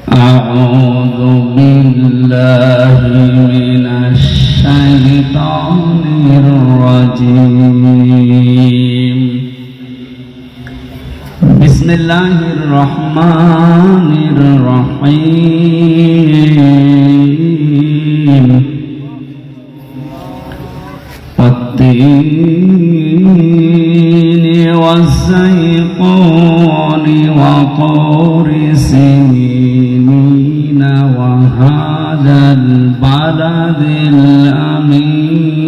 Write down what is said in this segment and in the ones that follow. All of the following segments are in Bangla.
أعوذ بالله من الشيطان الرجيم بسم الله الرحمن الرحيم والتين والزيتون وطور سينين وهذا البلد الأمين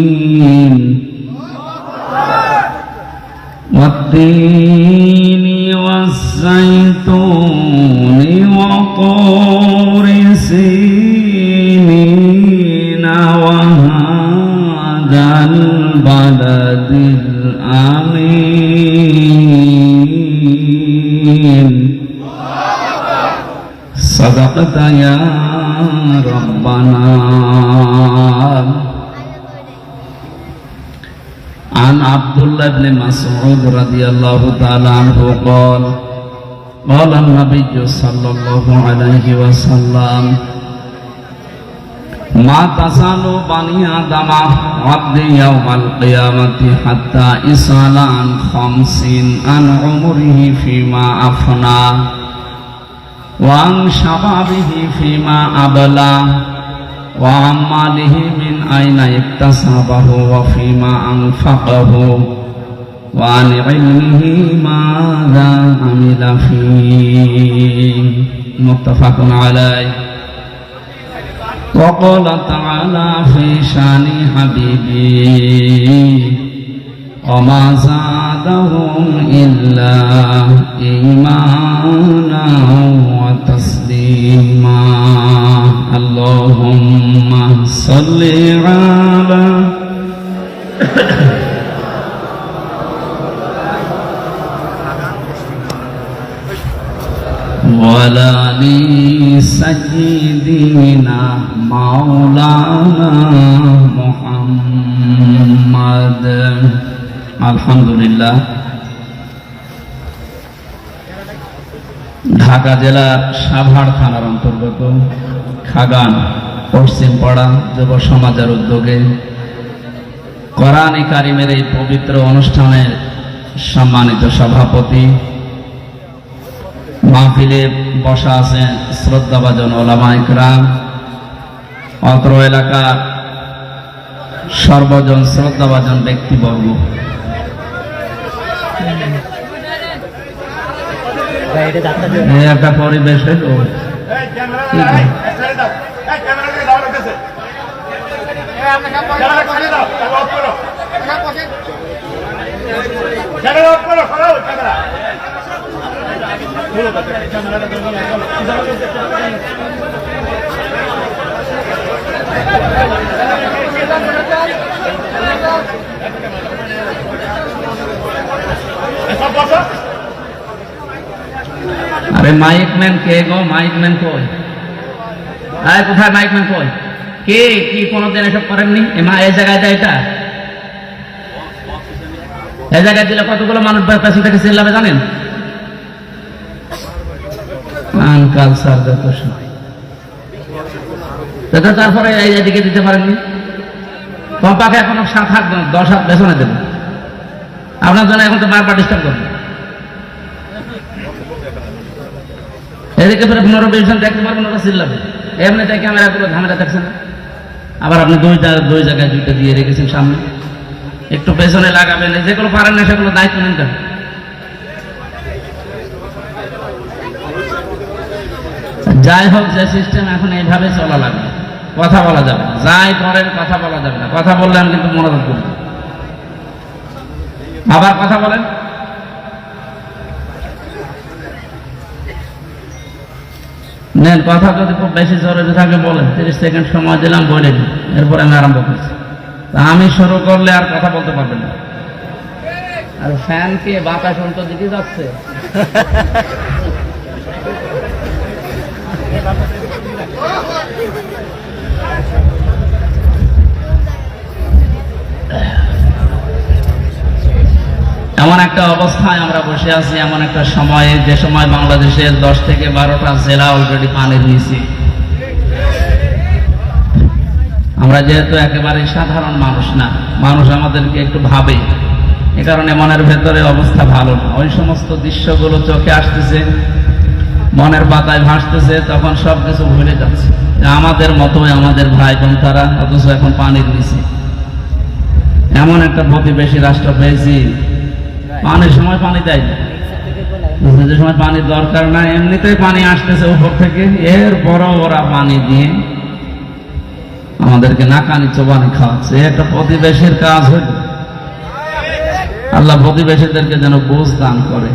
والتين والزيتون وطور سينين وهذا البلد الأمين صدقت يا ربنا. عن عبد الله بن مسعود رضي الله تعالى عنه قال قال النبي صلى الله عليه وسلم ما تزال بني آدم عبد يوم القيامة حتى يسأل عن 50 عن عمره فيما أفنى وعن شبابه فيما أبلى وعن ماله من أين اكتسبه وفيما أنفقه وعن علمه ماذا عمل فيه متفق عليه. وقال تعالى في شان حبيبي وما زادهم إلا إيمانا وتسليما. اللهم صل على وعلى آل سيدنا مولانا محمد. আলহামদুলিল্লাহ, ঢাকা জেলার সাভার থানার অন্তর্গত খাগান পশ্চিমপাড়া যুব সমাজের উদ্যোগে কোরআন কারিমের এই পবিত্র অনুষ্ঠানের সম্মানিত সভাপতি, মাহফিলে বসা আছেন শ্রদ্ধাভাজন ওলামায়ে কেরাম, অত্র এলাকার সর্বজন শ্রদ্ধাভাজন ব্যক্তিবর্গ, একটা পরিবেশ আরে মাইক ম্যান কে গো? মাইক ম্যান কই? আরে কোথায় মাইক ম্যান কই? কে কি কোনদিন এসব করেননি? এই জায়গায় দেয়, এটা এই জায়গায় দিলে কতগুলো মানুষ পেছন থেকে চিল্লাবে জানেন? তারপরে এইদিকে দিতে পারেননি, কমপাকে এখনো 7 হাত 10 হাত পেছনে দেবেন আপনার জন্য। এখন তো বারবার ডিস্টার্ব করবেন। এদিকে ফের 15-20 জন দেখতে পারবেন, ওরা চিল্লাবে। এমনিতে ক্যামেরা গুলো ঝামেলা দেখছেন। আবার আপনি দুই জায়গায় দুইটা দিয়ে রেখেছেন সামনে, একটু পেছনে লাগাবেন। যেগুলো পারেন না সেগুলো দায়িত্ব নিতে। যাই হোক, যে সিস্টেম এখন এইভাবে চলা লাগবে। কথা বলা যাবে, যাই করেন কথা বলা যাবে না। কথা বললে আমি কিন্তু মনোযোগ করব। আবার কথা বলেন। নেন, কথা যদি খুব বেশি জরুরি থাকে বলেন। 30 সেকেন্ড সময় দিলাম, বলে দিন, এরপরে আমি আরম্ভ করছি। আমি শুরু করলে আর কথা বলতে পারবেন না। আর ফ্যানকে বাতাস অন্তর দিতে যাচ্ছে। এমন এক একটা অবস্থায় আমরা বসে আছি, এমন একটা সময়ে, যে সময় বাংলাদেশের 10 থেকে 12টা জেলা অলরেডি পানির নিচে। আমরা যেহেতু একেবারে সাধারণ মানুষ না, মানুষ আমাদেরকে একটু ভাবে, এ কারণে মনের ভেতরে অবস্থা ভালো না। ওই সমস্ত দৃশ্যগুলো চোখে আসতেছে, মনের পাতায় ভাসতেছে, তখন সবকিছু ভুলে যাচ্ছে যে আমাদের মতোই আমাদের ভাই বোন তারা, অথচ এখন পানির নিচে। এমন একটা প্রতিবেশী রাষ্ট্র পেয়েছি, পানির সময় পানি দেয় না, যে সময় পানির দরকার না এমনিতেই পানি আসতেছে উপর থেকে, এরপরও ওরা পানি দিয়ে আমাদেরকে নাকানি চোবানি খাওয়াচ্ছে। একটা প্রতিবেশীর কাজ হইল। আল্লাহ প্রতিবেশীদেরকে যেন বোঝ দান করে।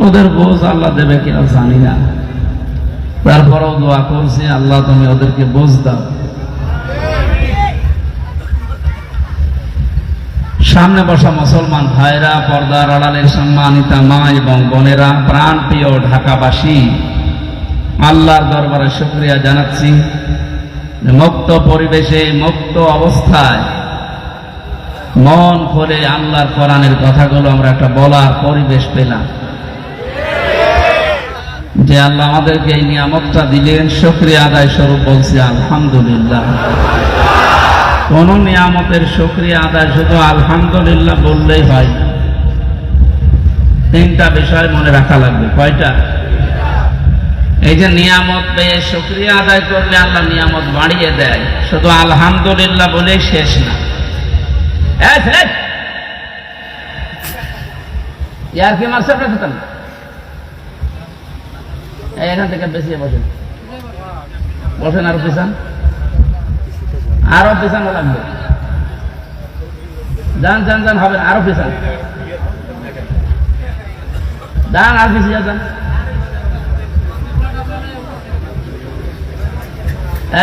ওদের বোঝ আল্লাহ দেবে কিনা জানি না, তারপরেও দোয়া করছি, আল্লাহ তুমি ওদেরকে বোঝ দাও। সামনে বসা মুসলমান ভাইরা, পর্দার আড়ালের সম্মানিতা মা এবং বোনেরা, প্রাণ প্রিয় ঢাকাবাসী, আল্লাহর দরবারে শুকরিয়া জানাচ্ছি, মুক্ত পরিবেশে, মুক্ত অবস্থায় মন খুলে আল্লাহর কোরআনের কথাগুলো আমরা একটা বলার পরিবেশ পেলাম। যে আল্লাহ আমাদেরকে এই নিয়ামতটা দিলেন, শুকরিয়া আদায় স্বরূপ বলছি আলহামদুলিল্লাহ। কোন নিয়ামতের শুকরিয়া আদায় শুধু আলহামদুলিল্লাহ বললেই হয়। 3টা বিষয় মনে রাখা লাগবে। কয়টা? এই যে নিয়ামত পেয়ে শুকরিয়া আদায় করলে আল্লাহ নিয়ামত বাড়িয়ে দেয়, শুধু আলহামদুলিল্লাহ বলেই শেষ না। ইয়ার কি মারছে আপনার সাথে? এখান থেকে বেশি বসেন, বসেন, আরো পিছান, আরো পিছানো লাগবে। যান যান যান, হবে আরো পিছান, যান আর পিছিয়ে যান,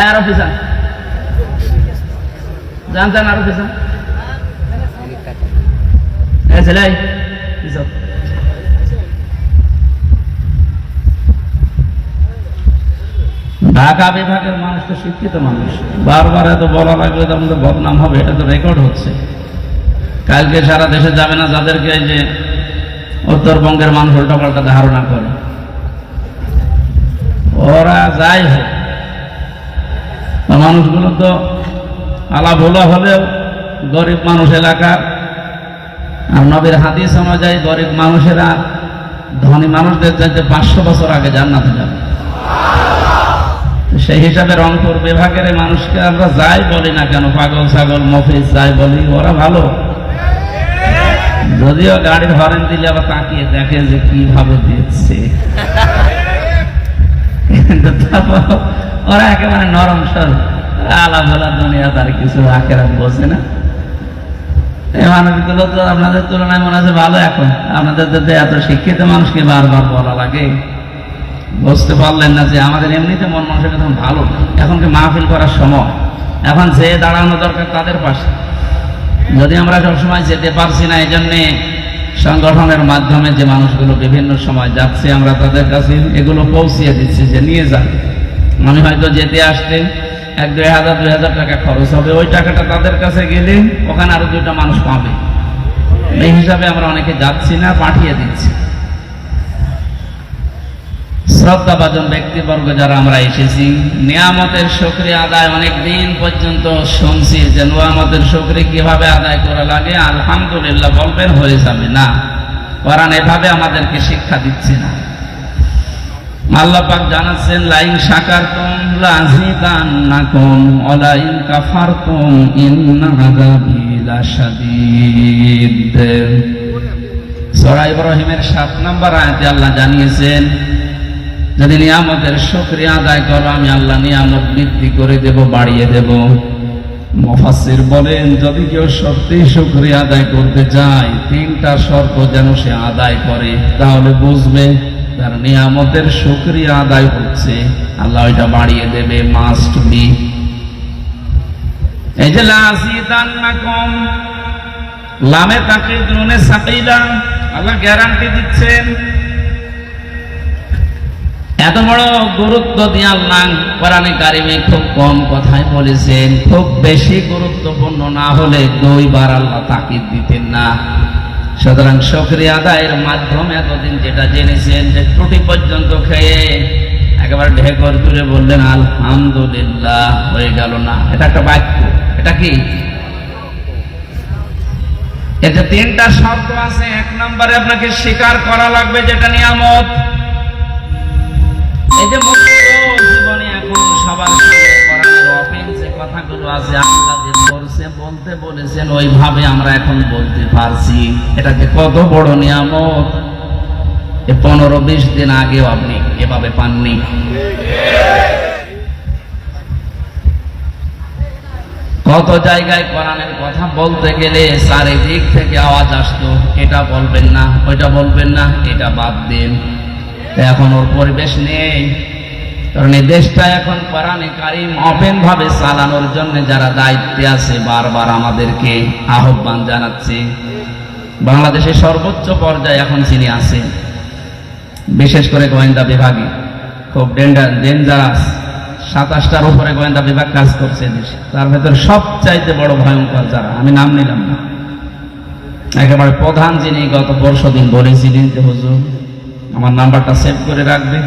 আরো পিছান, যান যান আরো পিছান। ছেলে ঢাকা বিভাগের মানুষ তো শিক্ষিত মানুষ, বারবার এত বলা লাগবে তো আমাদের বদনাম হবে, এটা তো রেকর্ড হচ্ছে। কালকে সারা দেশে যাবে না যাদেরকে এই যে উত্তরবঙ্গের মানুষ উল্টাপাল্টা ধারণা করে, ওরা যাই হোক, মানুষগুলো তো আলা ভোলা হলেও গরিব মানুষ এলাকার, আর নবীর হাদিস অনুযায়ী গরিব মানুষেরা ধনী মানুষদের চাইতে 500 বছর আগে জান্নাতে যাবে। সেই হিসাবে রংপুর বিভাগের মানুষকে আমরা যাই বলি না কেন, পাগল ছাগল মফিজ যাই বলি, ওরা ভালো। যদিও গাড়ির হরেন দিলে আবার তাকিয়ে দেখে যে কিভাবে দিচ্ছে, কিন্তু ওরা একেবারে নরম সরল, আলা ভোলা দুনিয়া, তার কিছু আখেরাত বোঝে না। এই মানুষগুলো তো আপনাদের তুলনায় মনে হচ্ছে ভালো। এখন আপনাদের যদি এত শিক্ষিত মানুষকে বারবার বলা লাগে, বুঝতে পারলেন না যে আমাদের এমনিতে মন মানুষের তখন ভালো। এখন কি মাহফিল করার সময়, এখন যে দাঁড়ানো দরকার তাদের পাশে। যদি আমরা সবসময় যেতে পারছি না, এই জন্যে সংগঠনের মাধ্যমে যে মানুষগুলো বিভিন্ন সময় যাচ্ছে, আমরা তাদের কাছে এগুলো পৌঁছিয়ে দিচ্ছি যে নিয়ে যান। আমি হয়তো যেতে আসতে 1-2,000 টাকা খরচ হবে, ওই টাকাটা তাদের কাছে গেলে ওখানে আরো 2টা মানুষ পাবে। এই হিসাবে আমরা অনেকে যাচ্ছি না, পাঠিয়ে দিচ্ছি। শ্রদ্ধাভাজন ব্যক্তিবর্গ যারা আমরা এসেছি, নিয়ামতের শুকরিয়া আদায় অনেক দিন পর্যন্ত শুনছি যে নিয়ামতের শুকরিয়া কিভাবে আদায় করা লাগে, আলহামদুলিল্লাহ বলবেন হয়ে যাবে না। কোরআন এভাবে আমাদেরকে শিক্ষা দিচ্ছে না। আল্লাহ পাক জানাচ্ছেন, লাইন শাকারতুম লাযিদান্নাকুম ওয়া লাইন কাফারতুম ইন্না আযাবি লাশাদীদ। সূরা ইব্রাহিমের 7 নম্বর আয়াতে আল্লাহ জানিয়েছেন, যদি নিয়ামতের শুকরিয়া আদায় করো আমি আল্লাহ নিয়ামত বৃদ্ধি করে দেব, বাড়িয়ে দেব। মুফাসসির বলেন, যদি কেউ সত্যি শুকরিয়া আদায় করতে চায়, 3টা শর্ত যেন সে আদায় করে, তাহলে বুঝবে তার নিয়ামতের শুকরিয়া আদায় হচ্ছে, আল্লাহ এটা বাড়িয়ে দেবে, মাস্ট বি। এই যে লাযিদান্নাকুম, লামে তাকিদ নুনে সাকিলা, আল্লাহ গ্যারান্টি দিচ্ছেন। এত বড় গুরুত্ব দিয়ে আল্লাহ কোরআনে কারিমে খুব কম কথাই বলেছেন। খুব বেশি গুরুত্বপূর্ণ না হলে 2বার আল্লাহ তাকিদ দিতেন না। সুতরাং শুকরিয়া আদায়ের মাধ্যমে এতদিন যেটা জেনেছেন যে ত্রুটি পর্যন্ত খেয়ে একেবারে ঢেকর তুলে বললেন আলহামদুলিল্লাহ, হয়ে গেল না? এটা একটা বাক্য। এটা কি? এতে তিনটা শর্ত আছে। এক নম্বরে আপনাকে স্বীকার করা লাগবে যেটা নিয়ামত। এই যে মুক্ত জীবনে এখন সবার সামনে কোরআনের ওপেন যে কথাগুলো আছে, আল্লাহ যে ফোর্সে বলতে বলেছেন ওইভাবে আমরা এখন বলতে পারছি। এটাকে কত বড় নিয়ামত! 15-20 দিন আগেও আপনি এভাবে পাননি। কত জায়গায় কোরআনের কথা বলতে গেলে চারিদিক থেকে আওয়াজ আসতো, এটা বলবেন না, ওইটা বলবেন না, এটা বাদ দিন। এখন ওর পরিবেশ নেই, কারণ এই দেশটা এখন কোরআনে কারীম ওপেন ভাবে চালানোর জন্য যারা দায়িত্বে আছে বারবার আমাদেরকে আহ্বান জানাচ্ছে। বাংলাদেশের সর্বোচ্চ পর্যায়ে এখন যিনি আছেন, বিশেষ করে গোয়েন্দা বিভাগে খুব ডেঞ্জারাস, 27টার উপরে গোয়েন্দা বিভাগ কাজ করছে দেশে। তার ভেতর সবচাইতে বড় ভয়ঙ্কর যারা, আমি নাম নিলাম না, একেবারে প্রধান যিনি গত পরশুদিন বলেছিলেন যে হুজুর আমার নাম্বারটা সেভ করে রাখবে।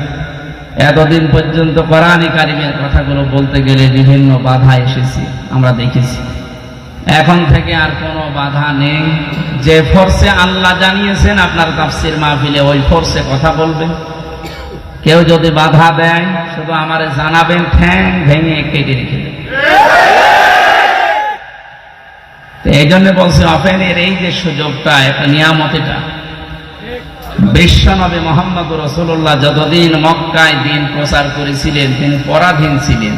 এতদিন পর্যন্ত কোরআনে কারীমের কথাগুলো বলতে গেলে বিভিন্ন বাধা এসেছে, আমরা দেখেছি। এখন থেকে আর কোনো বাধা নেই। যে ফোর্সে আল্লাহ জানিয়েছেন আপনার তাফসীর মাহফিলে, ওই ফোর্সে কথা বলবেন। কেউ যদি বাধা দেয় শুধু আমারে জানাবেন, ঠ্যাং ভেঙে কেটে রেখে দেবেন। এই জন্য বলছে ওপেনের এই যে সুযোগটা, একটা নিয়ামত। এটা বিশ্বনবী মুহাম্মদুর রাসূলুল্লাহ যতদিন মক্কায় দিন প্রচার করেছিলেন তিনি পরাধীন ছিলেন।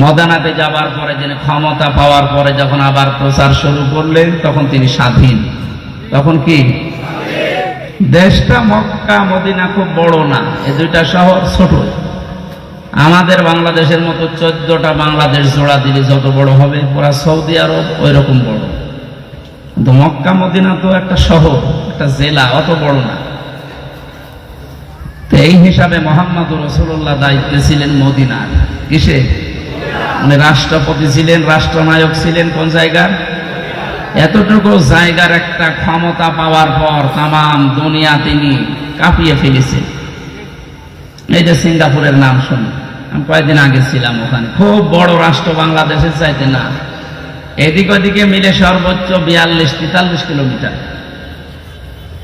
মদিনাতে যাবার পরে যিনি ক্ষমতা পাওয়ার পরে যখন আবার প্রচার শুরু করলেন তখন তিনি স্বাধীন। তখন কি দেশটা মক্কা মদিনা খুব বড় না, এই দুইটা শহর ছোট। আমাদের বাংলাদেশের মতো 14টা বাংলাদেশ জোড়া দিলে যত বড় হবে, পুরা সৌদি আরব ওই রকম বড়। কিন্তু মক্কা মদিনা তো একটা শহর, একটা জেলা, অত বড় না। তো এই হিসাবে মুহাম্মদুর রাসূলুল্লাহ দায়িত্বে ছিলেন মদিনার। কিসে? মানে রাষ্ট্রপতি ছিলেন, রাষ্ট্রনায়ক ছিলেন কোন জায়গার? এতটুকু জায়গার একটা ক্ষমতা পাওয়ার পর তামাম দুনিয়া তিনি কাঁপিয়ে ফেলেছেন। এই যে সিঙ্গাপুরের নাম শুনি, আমি কয়েকদিন আগে ছিলাম ওখানে। খুব বড় রাষ্ট্র, বাংলাদেশের চাইতে না, এদিক ওদিকে মিলে সর্বোচ্চ 42-43 কিলোমিটার।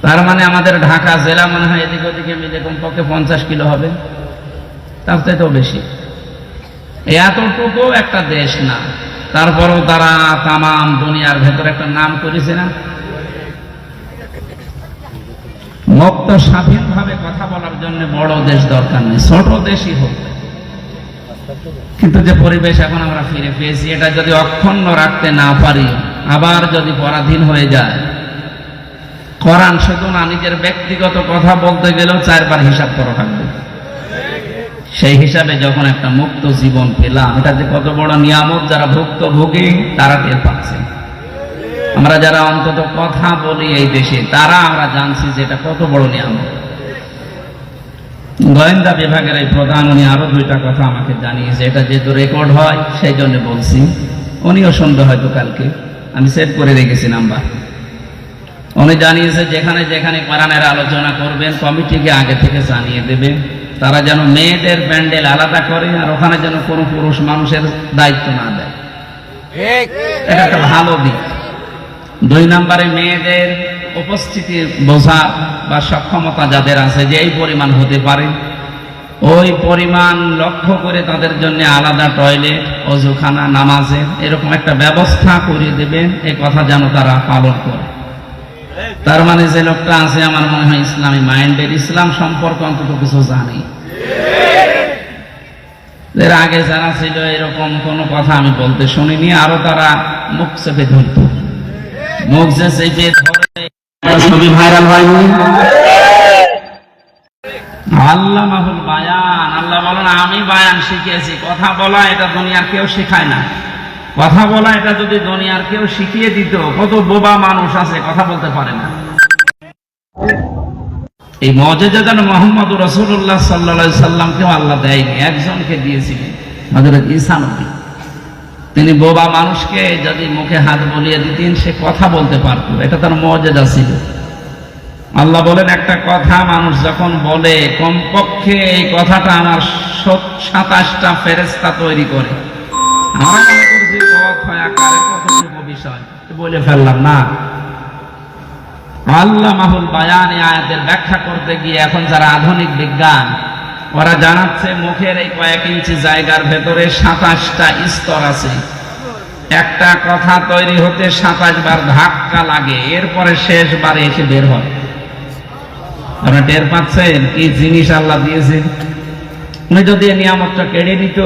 তার মানে আমাদের ঢাকা জেলা মনে হয় এদিক ওদিকে মিলে কমপক্ষে 50 কিলো হবে, তার চাইতেও বেশি। এতটুকু একটা দেশ না, তারপরও তারা তামাম দুনিয়ার ভেতরে একটা নাম করেছে না। মুক্ত স্বাধীনভাবে কথা বলার জন্য বড় দেশ দরকার নেই, ছোট দেশই হোক। কিন্তু যে পরিবেশ এখন আমরা ফিরে পেয়েছি, এটা যদি অক্ষুণ্ণ রাখতে না পারি, আবার যদি পরাধীন হয়ে যায়, কোরআন শুধু না, নিজের ব্যক্তিগত কথা বলতে গেলেও 4 বার হিসাব করা থাকবে। সেই হিসাবে যখন একটা মুক্ত জীবন পেলাম, এটা যে কত বড় নিয়ামত, যারা ভুক্তভোগী তারা টের পাচ্ছে। আমরা যারা অন্তত কথা বলি এই দেশে, তারা আমরা জানছি যে এটা কত বড় নিয়ামত। গোয়েন্দা বিভাগের এই প্রধান, উনি আরো 2টা কথা আমাকে জানিয়েছে। এটা যেহেতু রেকর্ড হয় সেই জন্য বলছি, উনিও শুনবে হয়তো কালকে, আমি সেভ করে রেখেছি নাম্বার। উনি জানিয়েছে যেখানে যেখানে কোরআনের আলোচনা করবেন কমিটিকে আগে থেকে জানিয়ে দেবে, তারা যেন মেয়েদের প্যান্ডেল আলাদা করে, আর ওখানে যেন কোনো পুরুষ মানুষের দায়িত্ব না দেয়। এটা একটা ভালো দিক। 2 নম্বরে মেয়েদের উপস্থিতি বোঝা বা সক্ষমতা যাদের আছে যে এই পরিমাণ হতে পারে, ওই পরিমাণ লক্ষ্য করে তাদের জন্য আলাদা টয়লেট, অজুখানা, নামাজের এরকম একটা ব্যবস্থা করে দেবেন। এই কথা যেন তারা পালন করে। তার মানে যে লোকটা আছে আমার মনে হয় ইসলামী মাইন্ডের, ইসলাম সম্পর্কে অন্তত কিছু জানি। এর আগে যারা ছিল এরকম কোনো কথা আমি বলতে শুনিনি, আরো তারা মুখ চেপে ধরত। মুখ যে চেপে ধরে ছবি ভাইরাল হয়নি। আল্লাহ মাহুল বায়ান, আল্লাহ বলেন আমি বায়ান শিখিয়েছি। কথা বলা এটা দুনিয়ার কেউ শেখায় না। কথা বলা এটা যদি দুনিয়ার কেউ শিখিয়ে দিত, কত বোবা মানুষ আছে কথা বলতে পারে না। এই মুজিজা যেন মুহাম্মদুর রাসূলুল্লাহ সাল্লাল্লাহু আলাইহি সাল্লামকেও আল্লাহ দেয়নি, একজনকে দিয়েছিলেন, হযরত ঈসা নবী। তিনি বোবা মানুষকে যদি মুখে হাত বলিয়ে দিতেন সে কথা বলতে পারত, এটা তার মুজিজা ছিল। আল্লাহ বলেন, একটা কথা মানুষ যখন বলে কমপক্ষে এই কথাটা আমার 27টা ফেরেশতা তৈরি করে। আমরা মনে করছি কথা আকারে কতটুকু বিষয় বলে ফেললাম না। আল্লাহ মাহুল বায়ান এই আয়াতের ব্যাখ্যা করতে গিয়ে এখন যারা আধুনিক বিজ্ঞান, ওরা জানাচ্ছে মুখের এই কয়েক ইঞ্চি জায়গার ভেতরে 27টা স্তর আছে। একটা কথা তৈরি হতে 27 বার ধাক্কা লাগে, এরপরে শেষবারে এসে বের হয়। আপনারা টের পাচ্ছেন কি জিনিস আল্লাহ দিয়েছে? উনি যদি এই নিয়ামতটা কেড়ে নিত,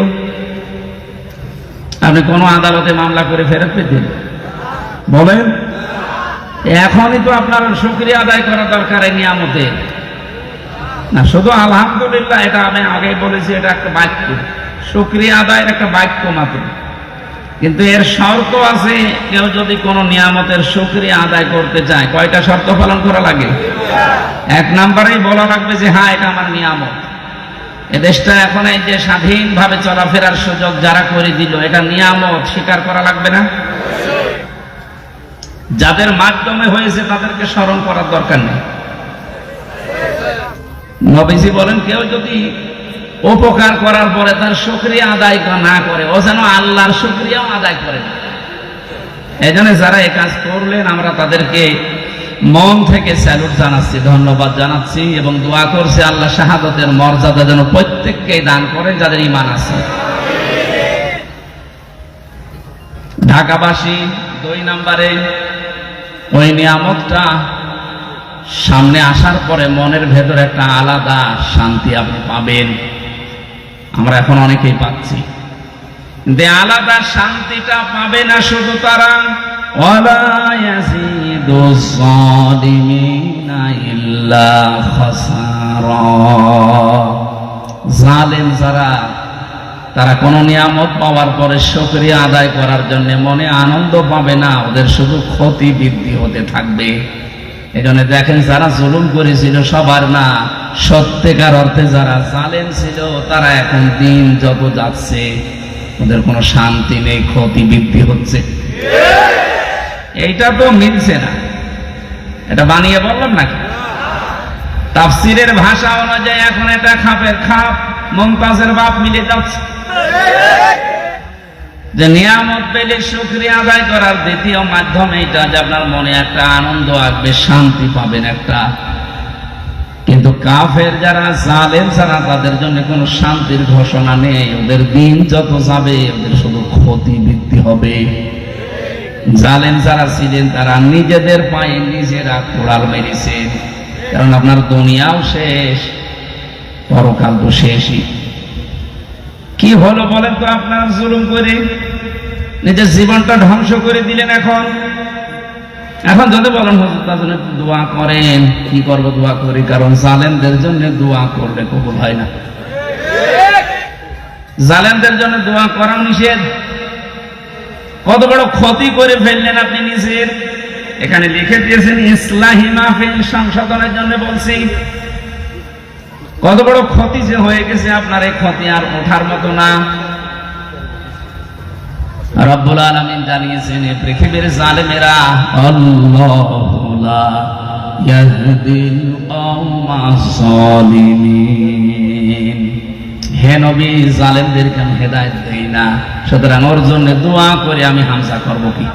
আপনি কোন আদালতে মামলা করে ফেরত পেতেন? বলেন। এখনই তো আপনার শুকরিয়া আদায় করা দরকার এই নিয়ামতে না, শুধু আলহামদুলিল্লাহ। এটা আমি আগেই বলেছি, এটা একটা বাক্য, শুকরিয়া আদায়ের একটা বাক্য মাত্র। কিন্তু এর শর্ত আছে। কেউ যদি কোনো নিয়ামতের শুকরিয়া আদায় করতে চায়, কয়টা শর্ত পালন করা লাগে? 1 নম্বরেই বলা লাগবে যে হ্যাঁ, এটা আমার নিয়ামত। এ দেশটা এখন এই যে স্বাধীনভাবে চলাফেরার সুযোগ যারা করে দিল, এটা নিয়ামত, স্বীকার করা লাগবে না? যাদের মাধ্যমে হয়েছে তাদেরকে স্মরণ করার দরকার নেই। নবীজি বলেন, কেউ যদি উপকার করার পরে তার শুকরিয়া আদায় না করে, ও যেন আল্লাহর শুকরিয়াও আদায় করে না। এই জন্য যারা এই কাজ করলেন, আমরা তাদেরকে মন থেকে স্যালুট জানাচ্ছি, ধন্যবাদ জানাচ্ছি এবং দোয়া করছি আল্লাহ শাহাদাতের মর্যাদা যেন প্রত্যেককে দান করেন যাদের ঈমান আছে। ঢাকাবাসী 2 নম্বরে ওই নিয়ামতটা সামনে আসার পরে মনের ভেতরে একটা আলাদা শান্তি আপনি পাবেন। আমরা এখন অনেকেই পাচ্ছি, কিন্তু আলাদা শান্তিটা পাবে না শুধু তারা, ওয়ালা ইয়াজিদুজ যালিমিনা ইল্লা খাসারা। জালেম যারা, তারা কোন নিয়ামত পাওয়ার পরে শুকরিয়া আদায় করার জন্য মনে আনন্দ পাবে না, ওদের শুধু ক্ষতি বৃদ্ধি হতে থাকবে। এজন্য দেখেন, যারা জুলুম করেছিল সবার না, সত্যিকার অর্থে যারা জালেম ছিল, তারা এখন দিন যত যাচ্ছে ওদের কোনো শান্তি নেই, ক্ষতি বৃদ্ধি হচ্ছে। এইটা তো মিলছে না, এটা বানিয়ে বললাম নাকি? তাফসীরের ভাষা অনুযায়ী এখন এটা খাপের খাপ, মুমতাজের বাপ মিলে যাচ্ছে। যে নিয়ামত পেলে শুকরিয়া আদায় করার দ্বিতীয় মাধ্যম এইটা, যে আপনার মনে একটা আনন্দ আসবে, শান্তি পাবেন একটা। কিন্তু কাফের যারা, জালেম যারা, তাদের জন্য কোনো শান্তির ঘোষণা নেই। ওদের দিন যত যাবে ওদের শুধু ক্ষতি বৃদ্ধি হবে। জালেম যারা ছিলেন তারা নিজেদের পায়ে নিজেরা কোড়াল মেরেছেন, কারণ আপনার দুনিয়াও শেষ, পরকাল তো শেষই। কি হলো বলেন তো? আপনার জুলুম করে নিজের জীবনটা ধ্বংস করে দিলেন। এখন যদি বলেন হুজুর তার জন্য দোয়া করেন, কি করবো? দোয়া করি, কারণ জালেমদের জন্য দোয়া করলে কবুল হয় না। জালেমদের জন্য দোয়া করা নিষেধ। কত বড় ক্ষতি করে ফেললেন আপনি নিজের। এখানে লিখে দিয়েছেন ইসলাহি মাহফিল, সংশোধনের জন্য বলছি। কত বড় ক্ষতি যে হয়ে গেছে আপনার, এই ক্ষতি আর ওঠার মতো না। রব্বুল আলামিন জানিয়েছেন, এই পৃথিবীর জালেমেরা আল্লাহু লা ইয়াহদিল কওমাস সালিমিন। হে নবী, জালেমদেরকে আমি হেদায়েত দেই না, সুতরাং ওর জন্য দোয়া করে আমি হামজা করব কি?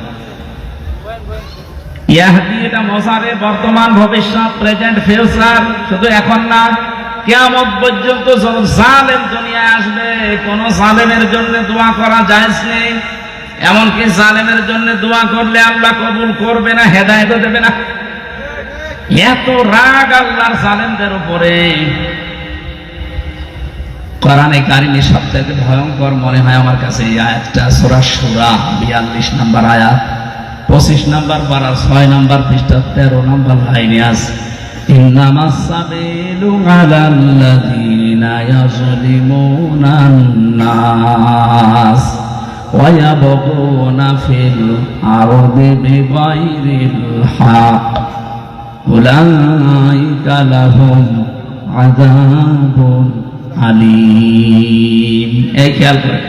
ইয়াহদি এটা মজারে, বর্তমান, ভবিষ্যৎ, প্রেজেন্ট, ফিউচার, শুধু এখন না, কিয়ামত পর্যন্ত যত জালেম দুনিয়ায় আসবে, কোন জালেমের জন্য দোয়া করা জায়েজ নেই। এমনকি জালেমের জন্য দোয়া করলে আল্লাহ কবুল করবে না, হেদায়েতও দেবে না। এত রাগ আল্লাহর জালেমদের উপরে। কোরআনে কারিমে সবচেয়ে ভয়ঙ্কর মনে হয় আমার কাছে এই আয়াতটা, সূরা সূরা 42 নম্বর আয়াত, 25 নম্বর পারা 6 নম্বর পৃষ্ঠা 13 নম্বর লাইনে আছে, ইন্নামাস সাবিলু আলাল্লাযীনা ইয়াযলিমুনান নাস ওয়া ইয়াবগুনা ফিল আরদি বিগাইরিল হক উলাইকা লাহুম আযাবুন আলীম। এই খেয়াল করে,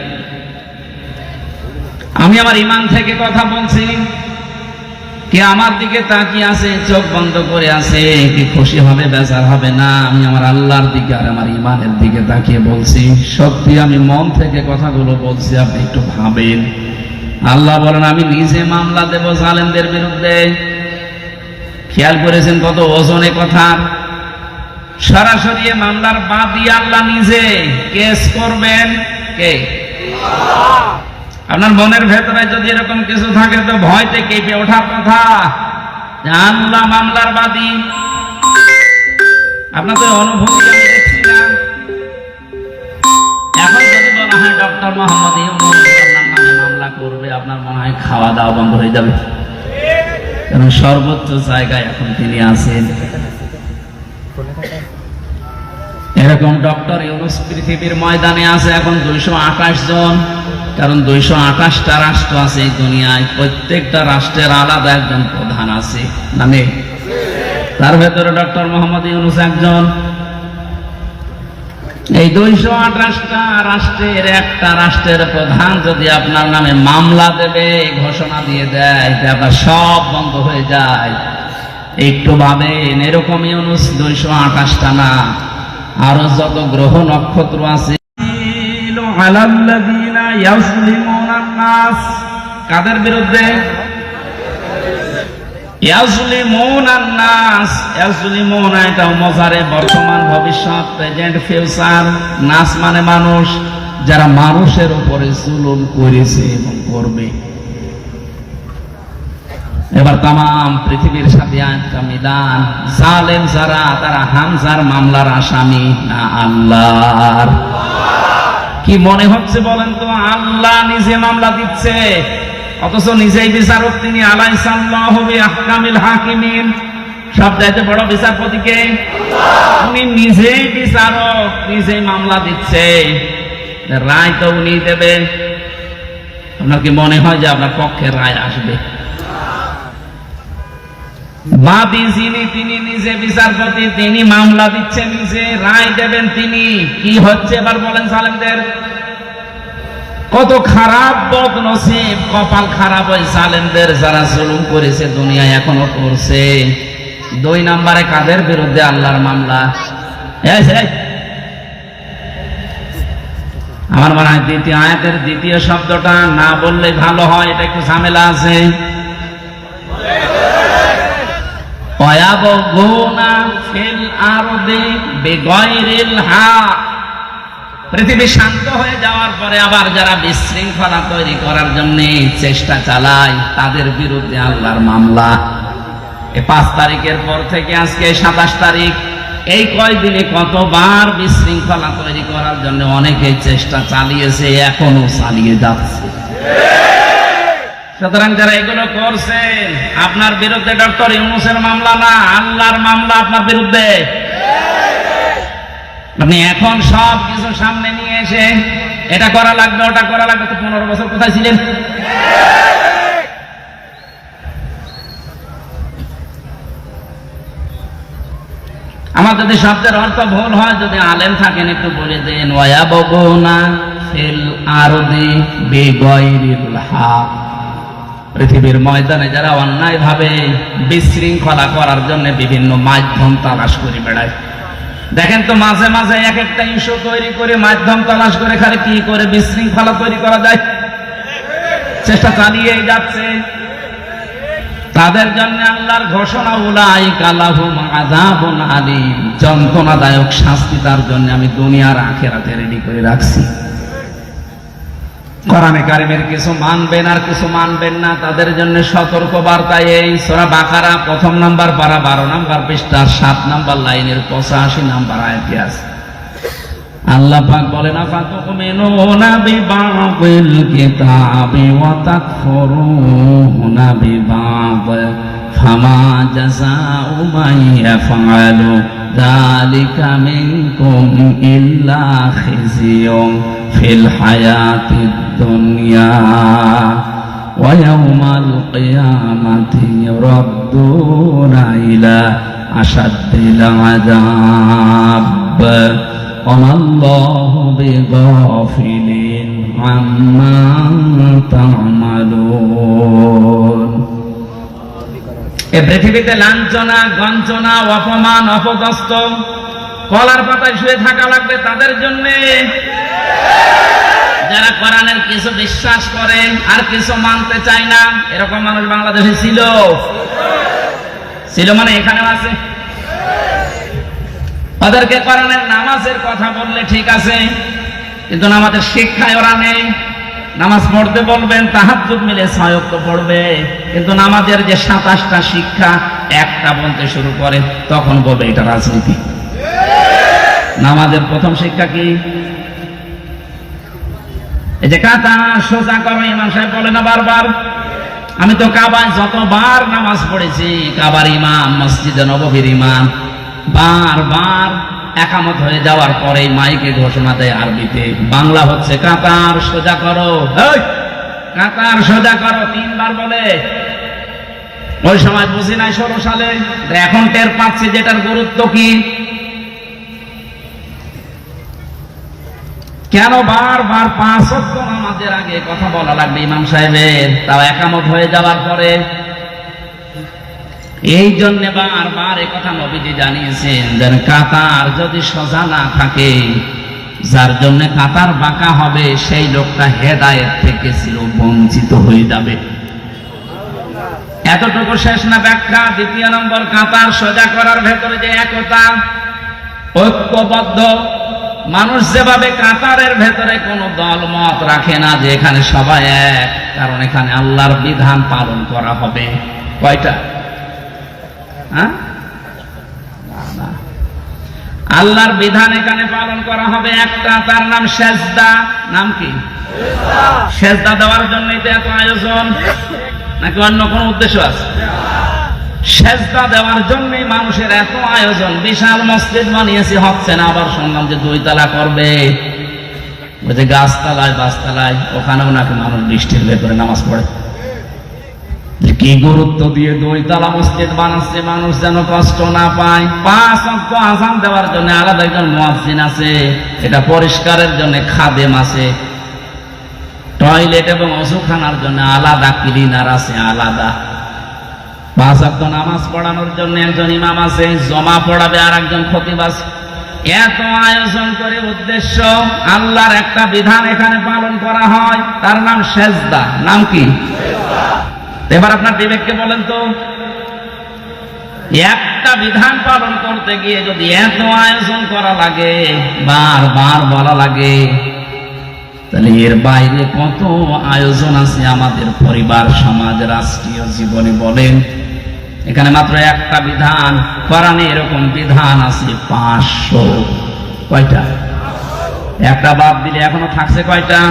আমি আমার ঈমান থেকে কথা বলছি। কে আমার দিকে তাকিয়ে আছে, চোখ বন্ধ করে আছে, কি খুশি হবে বেজার হবে না? আমি আমার আল্লাহর দিকে আর আমার ইমানের দিকে তাকিয়ে বলছি। সত্যি আমি মন থেকে কথাগুলো বলছি, আপনি একটু ভাবেন। আল্লাহ বলেন আমি নিজে মামলা দেব জালেমদের বিরুদ্ধে। খেয়াল করেছেন কত ওজনে কথা? সরাসরি মামলার বাদী আল্লাহ নিজে কেস করবেন। কে? আপনার মনের ভেতরে যদি এরকম কিছু থাকে তো ভয়তে কেঁপে ওঠার কথা। আল্লাহ মামলার বাদী, আপনার তো অনুভূতি আমি দেখছি না। এখন যদি বলা হয় ডক্টর মোহাম্মদ ইউনূস আপনার নামে মামলা করবে, আপনার মনে হয় খাওয়া দাওয়া বন্ধ হয়ে যাবে, কারণ সর্বোচ্চ জায়গায় এখন তিনি আছেন। এরকম ডক্টর ইউনূস পৃথিবীর ময়দানে আছে এখন 228 জন, কারণ 228টা রাষ্ট্র আছে এই দুনিয়ায়, প্রত্যেকটা রাষ্ট্রের আলাদা একজন প্রধান আছে, মানে তার ভেতরে ডক্টর মোহাম্মদ ইউনূস একজন। এই 228টা রাষ্ট্রের একটা রাষ্ট্রের প্রধান যদি আপনার নামে মামলা দেবে, ঘোষণা দিয়ে দেয়, আপনার সব বন্ধ হয়ে যায়। একটু ভাবেন, এরকম ইউনূস 228টা না, আরো যত গ্রহ নক্ষত্র আছে। কাদের বিরুদ্ধে? এটাও মজারে, বর্তমান ভবিষ্যৎ, প্রেজেন্ট ফিউচার। নাস মানে মানুষ, যারা মানুষের উপরে জুলুম করেছে এবং করবে। এবার তাম পৃথিবীর সাথে একটা মিলান, জালেম যারা তারা হামজার মামলার আসামি না আল্লাহর? কি মনে হচ্ছে বলেন তো? আল্লাহ নিজে মামলা দিচ্ছে, অথচ নিজেই বিচারক তিনি। আলাইসাল্লাহু বিআহকামিল হাকিমিন, সব চাইতে বড় বিচারপতিকে উনি নিজেই বিচারক, নিজেই মামলা দিচ্ছে, রায় তো উনি দেবে। আপনার কি মনে হয় যে আপনার পক্ষে রায় আসবে? বাদী যিনি, তিনি নিজে বিচারপতি, তিনি মামলা দিচ্ছেন, নিজে রায় দেবেন তিনি। কি হচ্ছে এবার বলেন জালেমদের? কত খারাপ বদনসিব, কপাল খারাপ ওই জালেমদের যারা জুলুম করেছে দুনিয়ায়, এখনো করছে। 2 নম্বরে কাদের বিরুদ্ধে আল্লাহর মামলা? আমার মনে হয় দ্বিতীয় আয়াতের দ্বিতীয় শব্দটা না বললে ভালো হয়, এটা একটু ঝামেলা আছে। পৃথিবী শান্ত হয়ে যাওয়ার পরে আবার যারা বিশৃঙ্খলা তৈরি করার জন্য চেষ্টা চালায়, তাদের বিরুদ্ধে আল্লাহর মামলা। 5 তারিখের পর থেকে আজকে 27 তারিখ, এই কয়দিনে কতবার বিশৃঙ্খলা তৈরি করার জন্য অনেকে চেষ্টা চালিয়েছে, এখনো চালিয়ে যাচ্ছে। সুতরাং যারা এগুলো করছেন, আপনার বিরুদ্ধে ডক্টর ইউনূসের মামলা না, আল্লাহর মামলা আপনার বিরুদ্ধে। আপনি এখন সব কিছু সামনে নিয়ে এসে এটা করা লাগবে, ওটা করা লাগবে, তো 15 বছর কোথায় ছিলেন? আমার যদি শব্দের অর্থ ভুল হয়, যদি আলেম থাকেন একটু বলে দেন। ওয়ায়াবগুনা ফিল আরদি বিগাইরিল হক, পৃথিবীর ময়দানে যারা অন্যায় ভাবে বিশৃঙ্খলা করার জন্য বিভিন্ন মাধ্যম তালাশ করে বেড়ায়। দেখেন তো মাঝে মাঝে এক একটা ইস্যু তৈরি করে মাধ্যম তালাশ করে খালি কি করে বিশৃঙ্খলা তৈরি করা যায়, চেষ্টা চালিয়েই যাচ্ছে। তাদের জন্য আল্লাহর ঘোষণা, উলাইকা লাহুম আযাবুন আলীম, যন্ত্রণাদায়ক শাস্তি তার জন্য আমি দুনিয়ার আখিরাতে রেডি করে রাখছি। কোরআনে কারিমের কিছু মানবেন আর কিছু মানবেন না, তাদের জন্য সতর্ক বার্তা এই সূরা বাকারা 1 নম্বর পারা 12 নম্বর পৃষ্ঠার 7 নম্বর লাইনের 85 নম্বর আয়াতে আছে। আল্লাহ পাক বলেন, আফাতুমিনুনা বিবাদিল কিতাবি ওয়া তাকফুরুনা বিবাদ ফামা জাযাউ মান ইয়াফআলু যালিকা মিনকুম ইল্লা খিজিয়ুন ফিল হায়াতিদ দুনিয়া ওয়া ইয়াওমাল কিয়ামাতি ইউরাদ্দুনা ইলা আশাদ্দিল আযাব ওয়াল্লাহু বিগাফিলিন আম্মা তা'মালুন। এ পৃথিবীতে লাঞ্ছনা, গঞ্জনা, অপমান, অপদস্থ, কলার পাতায় শুয়ে থাকা লাগবে তাদের জন্য যারা কোরআনের কিছু বিশ্বাস করে আর কিছু মানতে চায় না। এরকম মানুষ বাংলাদেশে ছিল মানে এখানেও আছে। ওদেরকে কোরআনের নামাজের কথা বললে ঠিক আছে, কিন্তু নামাজের শিক্ষায় ওরা নেই। নামাজ পড়তে বলবেন, তাহাজ্জুদ মিলে 6 ওয়াক্ত পড়বে, কিন্তু নামাজের যে 27টা শিক্ষা একটা বলতে শুরু করে তখন বলবে এটা রাজনীতি। নামাজের প্রথম শিক্ষা কি? এই যে কাতা সোজা করো, ইমাম সাহেব বলে না বারবার। আমি তো কাবায় যতবার নামাজ পড়েছি, কাবার ইমাম, মসজিদে নববীর ইমাম বারবার একামত হয়ে যাওয়ার পরে মাইকে ঘোষণা দেয় আরবিতে, বাংলা হচ্ছে কাতার সোজা করো, কাতার সোজা করো 3 বার বলে। ওই সময় বুঝি নাই 16 সালে, এখন টের পাচ্ছি যেটার গুরুত্ব কি। কেন বারবার 5 ওয়াক্ত নামাজের আগে কথা বলা লাগবে ইমাম সাহেবের, তাও একামত হয়ে যাওয়ার পরে? এই জন্য বারবার এই কথা নবীজি জানিয়েছেন, যেন কাতার যদি সোজা না থাকে, যার জন্য কাতার বাঁকা হবে সেই লোকটা হেদায়েত থেকে ছিল বঞ্চিত হয়ে যাবে। এতটুকু শেষ না ব্যাখ্যা? 2 নম্বর, কাতার সোজা করার ভেতরে যে একতা, ঐক্যবদ্ধ মানুষ, যেভাবে কাতারের ভেতরে কোনো দল মত রাখে না যে এখানে সবাই এক, কারণ এখানে আল্লাহর বিধান পালন করা হবে। কয়টা? আল্লাহর বিধান এখানে পালন করা হবে একটা, তার নাম সেজদা। নাম কি? সেজদা দেওয়ার জন্যই তো এত আয়োজন, নাকি অন্য কোনো উদ্দেশ্য আছে? সেজদা দেওয়ার জন্যই মানুষের এত আয়োজন। বিশাল মসজিদ বানিয়েছে, হচ্ছে না। আবার শুনলাম যে 2 তলা করবে, ওই যে গাছতলায়, বাসতলায়, ওখানেও নাকি মানুষ বৃষ্টির ভেতরে নামাজ পড়ে। কি গুরুত্ব দিয়ে 2 তলা মসজিদ বানাচ্ছে, মানুষ যেন কষ্ট না পায়। 5 ওয়াক্ত আযান দেওয়ার জন্য আলাদা একজন মুয়াজ্জিন আছে, এটা পরিষ্কারের জন্য খাদেম আছে, টয়লেট এবং ওযুখানার জন্য আলাদা ক্লিনার আছে, আলাদা। 5 ওয়াক্ত নামাজ পড়ানোর জন্য একজন ইমাম আছে, জমা পড়াবে আর একজন খতিব আছে। এত আয়োজন করে উদ্দেশ্য আল্লাহর একটা বিধান এখানে পালন করা হয়, তার নাম সেজদা। নাম কি? এবার আপনার বিবেককে বলেন তো, একটা বিধান পালন করতে গিয়ে যদি এত আয়োজন করা লাগে, বারবার বলা লাগে, তাহলে এর বাইরে কত আয়োজন আছে আমাদের পরিবার, সমাজ, রাষ্ট্রীয় জীবনে বলেন। এখানে মাত্র একটা বিধান, কোরআনে এরকম বিধান আছে 500। কয়টা? একটা বাদ দিলে এখনো থাকছে কয়টা?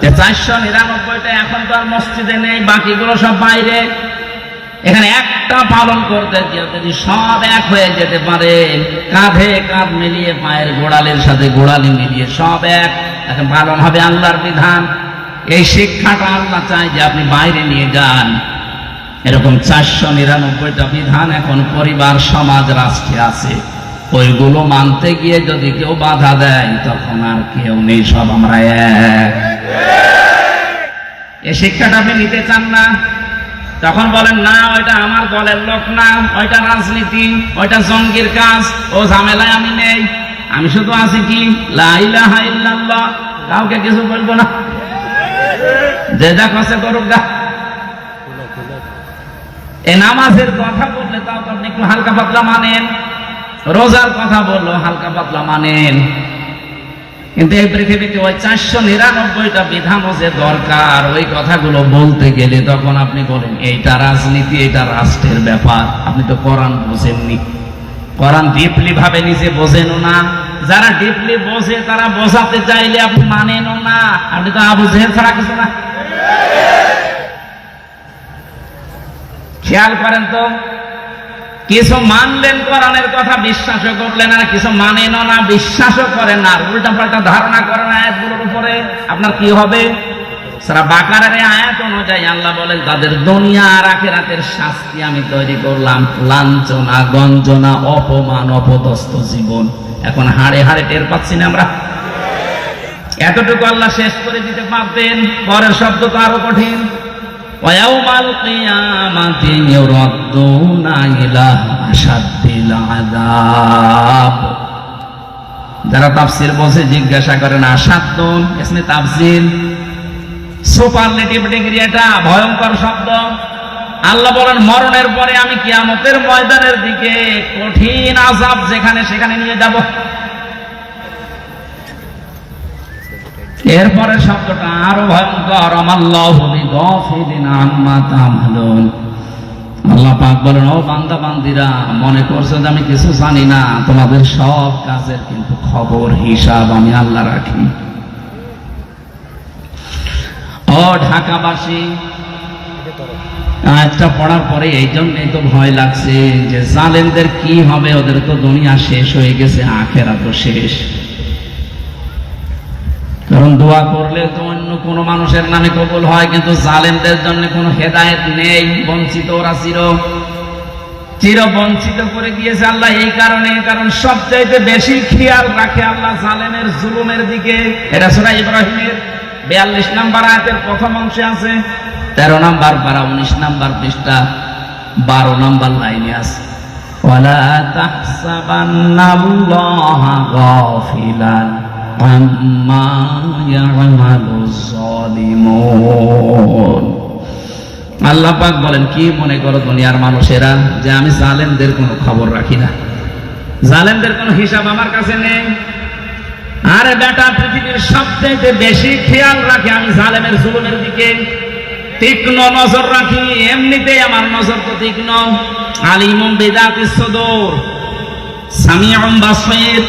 499টা এখন তো আর মসজিদে নেই, বাকিগুলো সব বাইরে। এখানে একটা পালন করতে যদি সব এক হয়ে যেতে পারে, কাঁধে কাঁধ মিলিয়ে, পায়ের গোড়ালির সাথে গোড়ালি মিলিয়ে সব এক, এখন পালন হবে আল্লাহর বিধান। এই শিক্ষাটা আল্লাহ চায় যে আপনি বাইরে নিয়ে যান। এরকম 499টা বিধান এখন পরিবার, সমাজ, রাষ্ট্রে আছে। ওইগুলো মানতে গিয়ে যদি কেউ বাধা দেয়, তখন আর কেউ নেই, সব আমরা এক। এই শিক্ষাটা আপনি নিতে চান না, তখন বলেন না ওইটা আমার দলের লোক না, ওইটা রাজনীতি, ওইটা জঙ্গির কাজ, ও ঝামেলায় আমি নেই। আমি শুধু আছি কি, লা ইলাহা ইল্লাল্লাহ, কাউকে কিছু বলবো না, যে যা করছে করুক গা। এই নামাজের কথা বললে তাও আপনি একটু হালকা পাতলা মানেন, রোজার কথা বললো হালকা পাতলা মানেন, কিন্তু এই পৃথিবীতে ওই 499টা বিধানও যে দরকার, ওই কথাগুলো বলতে গেলে তখন আপনি বলেন এইটা রাজনীতি, এটা রাষ্ট্রের ব্যাপার। আপনি তো কোরআন বোঝেননি, কোরআন ডিপলি ভাবে নিজে বোঝেনও না। যারা ডিপলি বোঝে তারা বোঝাতে চাইলে আপনি মানেনও না। আপনি তো আবু জেহেল ছাড়া কিছু না। খেয়াল করেন তো, কিছু মানলেন, কোরআনের কথা বিশ্বাসও করলেন, আর কিছু মানেনও না, বিশ্বাসও করেন না, উল্টা পাল্টা ধারণা করেন আয়াতগুলোর উপরে। আপনার কি হবে? সূরা বাকারার আয়াত অনুযায়ী আল্লাহ বলেন, তাদের দুনিয়া আর আখিরাতের শাস্তি আমি তৈরি করলাম, লাঞ্ছনা, গঞ্জনা, অপমান, অপদস্থ জীবন। এখন হাড়ে হাড়ে টের পাচ্ছি না আমরা? এতটুকু আল্লাহ শেষ করে দিতে পারতেন, পরের শব্দ তো আরো কঠিন। ওয়ায়াউমাল কিয়ামাতি ইউরাদ্দুনা ইলা আশাদ্দিল আযাব। যারা তাফসীর বলছে জিজ্ঞাসা করেন আশাদ্দুন ইসমে তাফসীর, সুপারলেটিভ ডিগ্রি, এটা ভয়ঙ্কর শব্দ। আল্লাহ বলেন মরণের পরে আমি কিয়ামতের ময়দানের দিকে কঠিন আযাব যেখানে সেখানে নিয়ে যাব। এরপরে শব্দটা আরো ভয়ঙ্কর, আমাল্লাহু বিগাফিলিন আম্মা তা'মালুন। আল্লাহ পাক বলেন ও বান্দা বান্দিরা, মনে করছো যে আমি কিছু জানি না? তোমাদের সব কাজের কিন্তু খবর হিসাব আমি আল্লাহ রাখি। ও ঢাকাবাসী, আয়াতটা পড়ার পরে এই জন্যই তো ভয় লাগছে যে জালেমদের কি হবে, ওদের তো দুনিয়া শেষ হয়ে গেছে, আখেরাত তো শেষ। কারণ দোয়া করলে তো অন্য কোনো মানুষের নামে কবুল হয়, কিন্তু জালেমদের জন্য কোনো হেদায়েত নেই। বঞ্চিত ওরা চির বঞ্চিত করে দিয়েছে আল্লাহ এই কারণে, কারণ সবচাইতে বেশি খেয়াল রাখে আল্লাহ জালেমের জুলুমের দিকে। এটা সূরা ইব্রাহিমের 42 নম্বর আয়াতের প্রথম অংশে আছে, 13 নম্বর পারা 19 নম্বর পৃষ্ঠা 12 নম্বর লাইনে আছে। ওয়ালা তাহসাবান্নাল্লাহা গাফিলান আম্মা ইয়ামালুজ জালিমুন। আল্লাহ পাক বলেন কি মনে করো দুনিয়ার মানুষেরা যে আমি জালেমদের কোনো খবর রাখি না, জালেমদের কোনো হিসাব আমার কাছে নেই? আরে বেটা, পৃথিবীর সবচেয়ে বেশি খেয়াল রাখি আমি জালেমের জুলুমের দিকে, তীক্ষ্ণ নজর রাখি। এমনিতেই আমার নজর তো তীক্ষ্ণ। আলিমুম বিযাতিস সুদূর সামিউম বাসীর,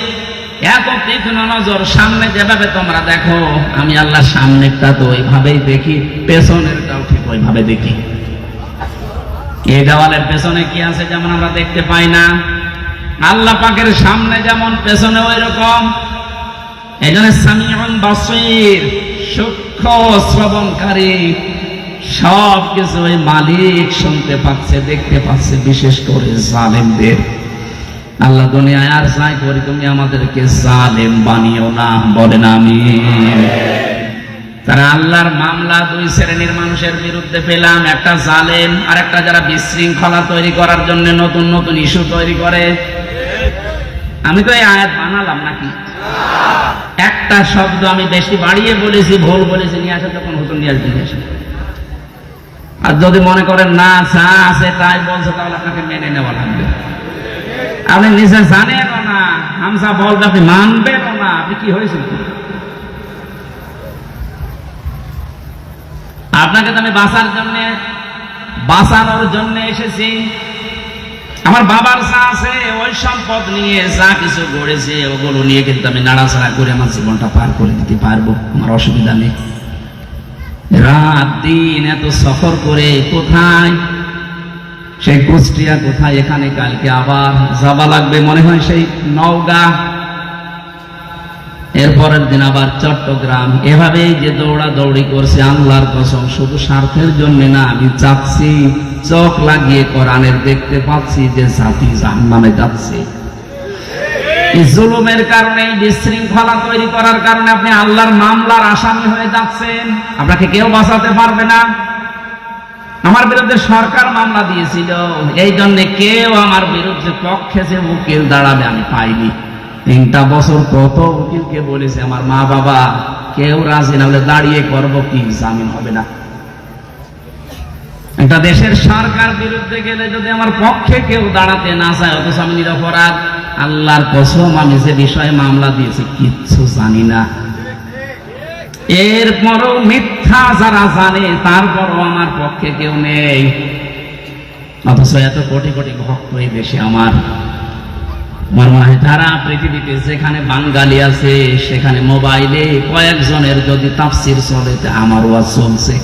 এত তীক্ষ্ণ নজর। সামনে যেভাবে তোমরা দেখো আমি আল্লাহ সামনেরটা তো ওইভাবেই দেখি, পেছনেরটাও ঠিক ওইভাবে দেখি। এই দেওয়ালের পেছনে কি আছে যেমন আমরা দেখতে পাই না, আল্লাহ পাকের সামনে যেমন পেছনে ওই রকম। এই জন্য সামিউন বাসীর, সূক্ষ্ম শ্রবণকারী, সব কিছু ওই মালিক শুনতে পাচ্ছে, দেখতে পাচ্ছে। বিশেষ করে জালেমদের আল্লাহ দুনিয়ায় আর চাই করি তুমি আমাদেরকে জালেম বানিও না, বলেন আমিন। তারা আল্লাহর মামলা দুই শ্রেণীর মানুষের বিরুদ্ধে পেলাম, একটা জালেম আর একটা যারা বিশৃঙ্খলা তৈরি করার জন্য নতুন নতুন ইস্যু তৈরি করে। আমি তো এই আয়াত বানালাম নাকি? একটা শব্দ আমি বেশি বাড়িয়ে বলেছি, ভুল বলেছি, নিয়ে আসে তখন হুতুম নিয়ে আসে। আর যদি মনে করেন না যা আছে তাই বলছে, তাহলে আপনাকে মেনে নেওয়া লাগবে। আপনি নিজে জানেনও না, হামজা বলবে আপনি মানবেনও না, আপনি কি হয়েছিল? আপনাকে তো আমি বাঁচানোর জন্য এসেছি। আমার বাবার যা আছে ওই সম্পদ নিয়ে যা কিছু গড়েছে ওগুলো নিয়ে কিন্তু আমি নাড়াচাড়া করে আমার জীবনটা পার করে দিতে পারবো, আমার অসুবিধা নেই। রাত দিন এত সফর করে কোথায়, সেই কুষ্টিয়া কোথায়, এখানে কালকে আবার যাওয়া লাগবে মনে হয় সেই নওগাঁ, এরপরের দিন আবার চট্টগ্রাম। এভাবেই যে দৌড়া দৌড়ি করছে, আল্লাহর কসম শুধু স্বার্থের জন্য না, আমি চাচ্ছি চোখ লাগিয়ে কোরআনের দেখতে পাচ্ছি যে জাতি জাহান্নামে যাচ্ছে। এই জুলুমের কারণে, বিশৃঙ্খলা তৈরি করার কারণে আপনি আল্লাহর মামলার আসামি হয়ে যাচ্ছেন। আপনাকে কেউ বাঁচাতে পারবে না। আমার বিরুদ্ধে সরকার মামলা দিয়েছিল, এই জন্য কেউ আমার বিরুদ্ধে পক্ষে যে উকিল দাঁড়াবে আমি পাইনি। 3টা বছর কত উকিলকে বলেছে, আমার মা বাবা কেউ রাজি না হলে দাঁড়িয়ে করবো কি, জামিন হবে না। একটা দেশের সরকার বিরুদ্ধে গেলে যদি আমার পক্ষে কেউ দাঁড়াতে না চায়, অথচ আমি নিরপরাধ, আল্লাহর কসম আমি যে বিষয়ে মামলা দিয়েছি কিচ্ছু জানি না। এরপরও মিথ্যা যারা জানে, তারপরও আমার পক্ষে কেউ নেই, অথচ এত কোটি কোটি ভক্ত এই দেশে আমার। মনে হয় তারা পৃথিবীতে যেখানে বাঙালি আছে সেখানে মোবাইলে কয়েকজনের যদি তাফসির চলে, আমার ওয়াজ চলছে।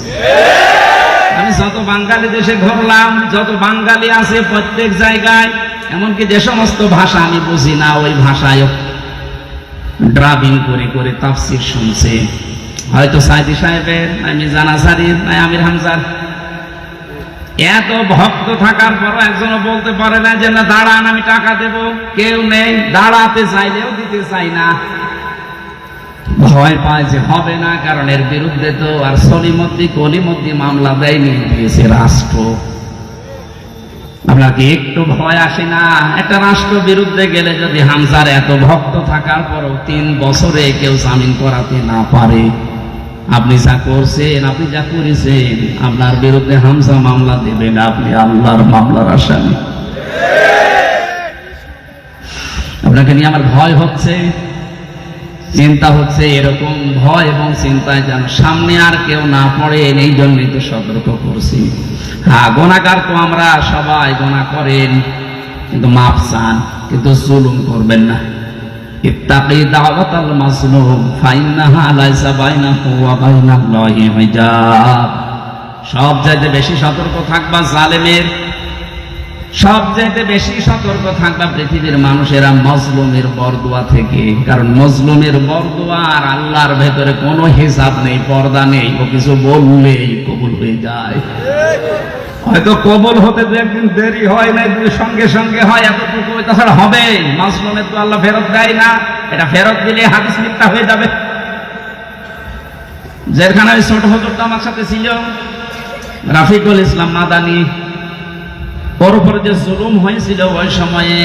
আমি যত বাঙালি দেশে ঘুরলাম, যত বাঙালি আছে প্রত্যেক জায়গায়, এমনকি যে সমস্ত ভাষা আমি বুঝি না ওই ভাষায় ড্রাইভিং করে করে তাফসির শুনছে। হয়তো সাইদি সাহেবের, মিজান আসারির, আমির হামজার। এত ভক্ত থাকার পরও একজনও বলতে পারে না যে না দাঁড়ান আমি টাকা দেব। কেউ নেই, দাঁড়াতে চাইলেও দিতে চাই না। ভয় পায় যে হবে না, কারণ এর বিরুদ্ধে তো আর সলিমদ্দি কলিমদ্দি মামলা দেয়নি, দিয়েছে রাষ্ট্র। আপনাকে একটু ভয় আসে না? একটা রাষ্ট্র বিরুদ্ধে গেলে যদি হামজার এত ভক্ত থাকার পরও 3 বছরে কেউ জামিন করাতে না পারে, আপনি যা করছেন, আপনি যা করেছেন, আপনার বিরুদ্ধে হামজা মামলা দেবে না, আপনি আল্লাহর মামলার আসামি। আপনাকে নিয়ে আমার ভয় হচ্ছে, চিন্তা হচ্ছে। এরকম ভয় এবং চিন্তায় যেন সামনে আর কেউ না পড়ে, এই জন্যই তো সতর্ক করছি। হ্যাঁ, গুনাহগার তো আমরা সবাই, গুনাহ করেন, কিন্তু মাফ চান, কিন্তু জুলুম করবেন না। ইত্তাকি দাওয়াতাল মাজলুম ফাইন্নাহা লাইসা বাইনাহু ওয়া বাইনাল্লাহি হিজাব। সবচাইতে বেশি সতর্ক থাকবা জালেমের, সবচাইতে বেশি সতর্ক থাকবা পৃথিবীর মানুষেরা মজলুমের বরদোয়া থেকে। কারণ মজলুমের বরদোয়া আর আল্লাহর ভেতরে কোনো হিসাব নেই, পর্দা নেই। ও কিছু বললেই কবুল হয়ে যায়। হয়তো কবুল হতে 2 দিন দেরি হয় না, সঙ্গে সঙ্গে হয়, এতটুকু তাহলে হবে। মজলুমের তো আল্লাহ ফেরত দেয় না, এটা ফেরত দিলে হাদিস মিথ্যা হয়ে যাবে। যেখানে ওই ছোট হুজুরটা আমার সাথে ছিল, রাফিকুল ইসলাম মাদানী, ওর উপরে যে জুলুম হয়েছিল ওই সময়ে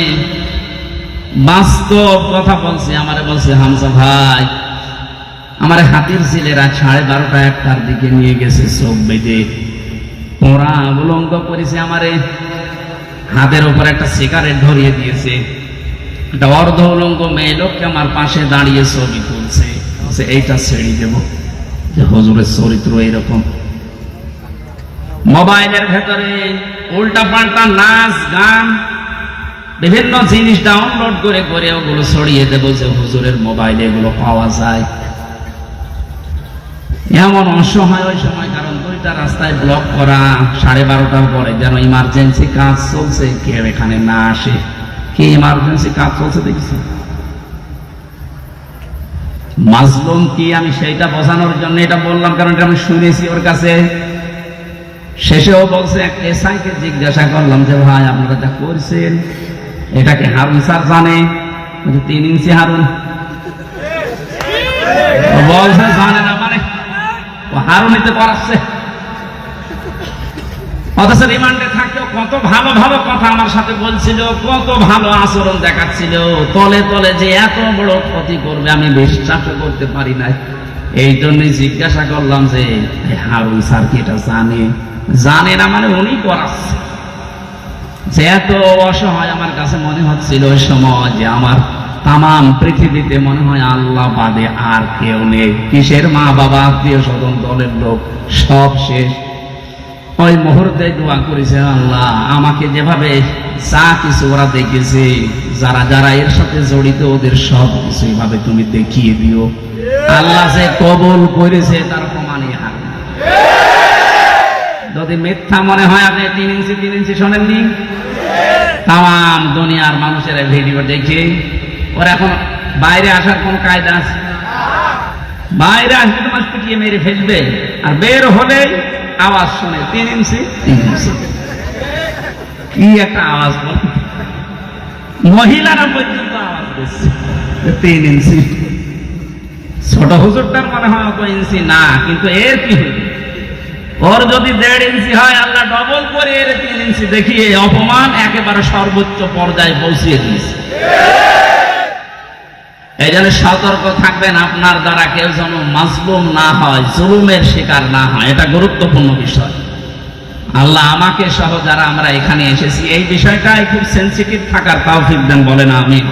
বাস্তব কথা বলছে। আমারে বলছে, হামজা ভাই, আমারে হাতির ছেলেরা 12:30টা 1টার দিকে নিয়ে গেছে, চোখ বেঁধে ওরা উলঙ্গ করেছে। আমারে হাতের উপর একটা সিগারেট ধরিয়ে দিয়েছে। একটা অর্ধ উলঙ্গ মেয়ে লোককে আমার পাশে দাঁড়িয়ে ছবি তুলছে, এইটা ছেড়ে দেব। যে হুজুরের চরিত্র এরকম। মোবাইলের ভেতরে উল্টা পাল্টা নাচ গান, বিভিন্ন জিনিস ডাউনলোড করে করে ওগুলো ছড়িয়ে দেবো, যে হুজুরের মোবাইলে এগুলো পাওয়া যায়। এমন অসহায় ওই সময়, কারণ 2টা রাস্তায় ব্লক করা, 12:30টার পরে যেন ইমার্জেন্সি কাজ চলছে, কেউ এখানে না আসে। কি ইমার্জেন্সি কাজ চলছে দেখছি? মাজলুম কি আমি সেইটা বোঝানোর জন্য এটা বললাম, কারণ এটা আমি শুনেছি ওর কাছে। শেষেও বলছে, এক এসআইকে জিজ্ঞাসা করলাম যে ভাই আপনারা যা করছেন এটাকে হারুন স্যার জানে? 3 ইঞ্চি হারুন বলছে জানে না, মানে ও হারুনিতে করাচ্ছে। অথচ রিমান্ডে থাকতেও কত ভালো ভালো কথা আমার সাথে বলছিল, কত ভালো আচরণ দেখাচ্ছিল। তলে তলে যে এত বড় ক্ষতি করবে আমি বিশ্বাসও করতে পারি নাই। এই জন্যই জিজ্ঞাসা করলাম যে হারুন স্যার কি এটা জানে? জানে না মানে উনি করাচ্ছে। যে এত অসহায় আমার কাছে মনে হচ্ছিল ওই সময়, যে আমার তাম পৃথিবীতে মনে হয় আল্লাহ বাদে আর কেউ নেই। কিসের মা বাবা, আত্মীয় স্বজন, দলের লোক সব শেষ। ওই মুহূর্তে দোয়া করেছে, আল্লাহ আমাকে যেভাবে যা কিছু ওরা দেখেছে, যারা যারা এর সাথে জড়িত, ওদের সব কিছু এইভাবে তুমি দেখিয়ে দিও। আল্লাহ যে কবুল করেছে তার প্রমাণই হার। যদি মিথ্যা মনে হয়, আপনি 3 ইঞ্চি শোনেননি? তাম দুনিয়ার মানুষের ভিডিও দেখে ওরা এখন বাইরে আসার কোন কায়দা আছে? বাইরে আসলে তোমার পিটিয়ে মেরে ফেলবে, আর বের হলে আওয়াজ শুনে 3 ইঞ্চি। কি একটা আওয়াজ! মহিলারা পর্যন্ত আওয়াজ দিচ্ছে 3 ইঞ্চি। ছোট হুজুরটার মনে হয় অত ইঞ্চি না, কিন্তু এর কি হইবে? ওর যদি 1.5 ইঞ্চি হয়, আল্লাহ ডবল করে এর 3 ইঞ্চি দেখিয়ে অপমান একেবারে সর্বোচ্চ পর্যায়ে পৌঁছিয়ে দিয়েছে। এই জন্য সতর্ক থাকবেন, আপনার দ্বারা কেউ যেন মাজলুম না হয়, জুলুমের শিকার না হয়। এটা গুরুত্বপূর্ণ বিষয়। আল্লাহ আমাকে সহ যারা আমরা এখানে এসেছি, এই বিষয়টাই খুব সেন্সিটিভ থাকার তৌফিক দেন, বলেন আমিন।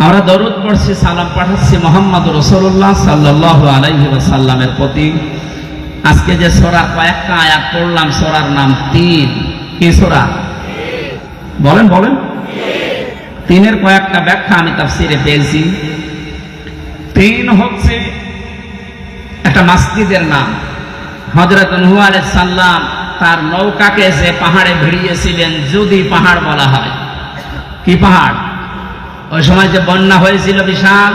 আমরা দরুদ পড়ছি, সালাম পাঠাচ্ছি মুহাম্মদ রাসূলুল্লাহ সাল্লাল্লাহু আলাইহি ওয়াসাল্লামের প্রতি। আজকে যে সূরা কয়েকটা আয়াত পড়লাম, সূরার নাম 3। কি সূরা? বলেন বলেন। 3-এর কয়েকটা ব্যাখ্যা আমি তাফসীরে পেয়েছি। 3 হচ্ছে একটা মসজিদের নাম। হযরত নূহ আলাইহিস সালাম তার নৌকাকে যে পাহাড়ে ভিড়িয়েছিলেন, যদি পাহাড় বলা হয়। কি পাহাড়? ওই সময় যে বন্যা হয়েছিল বিশাল,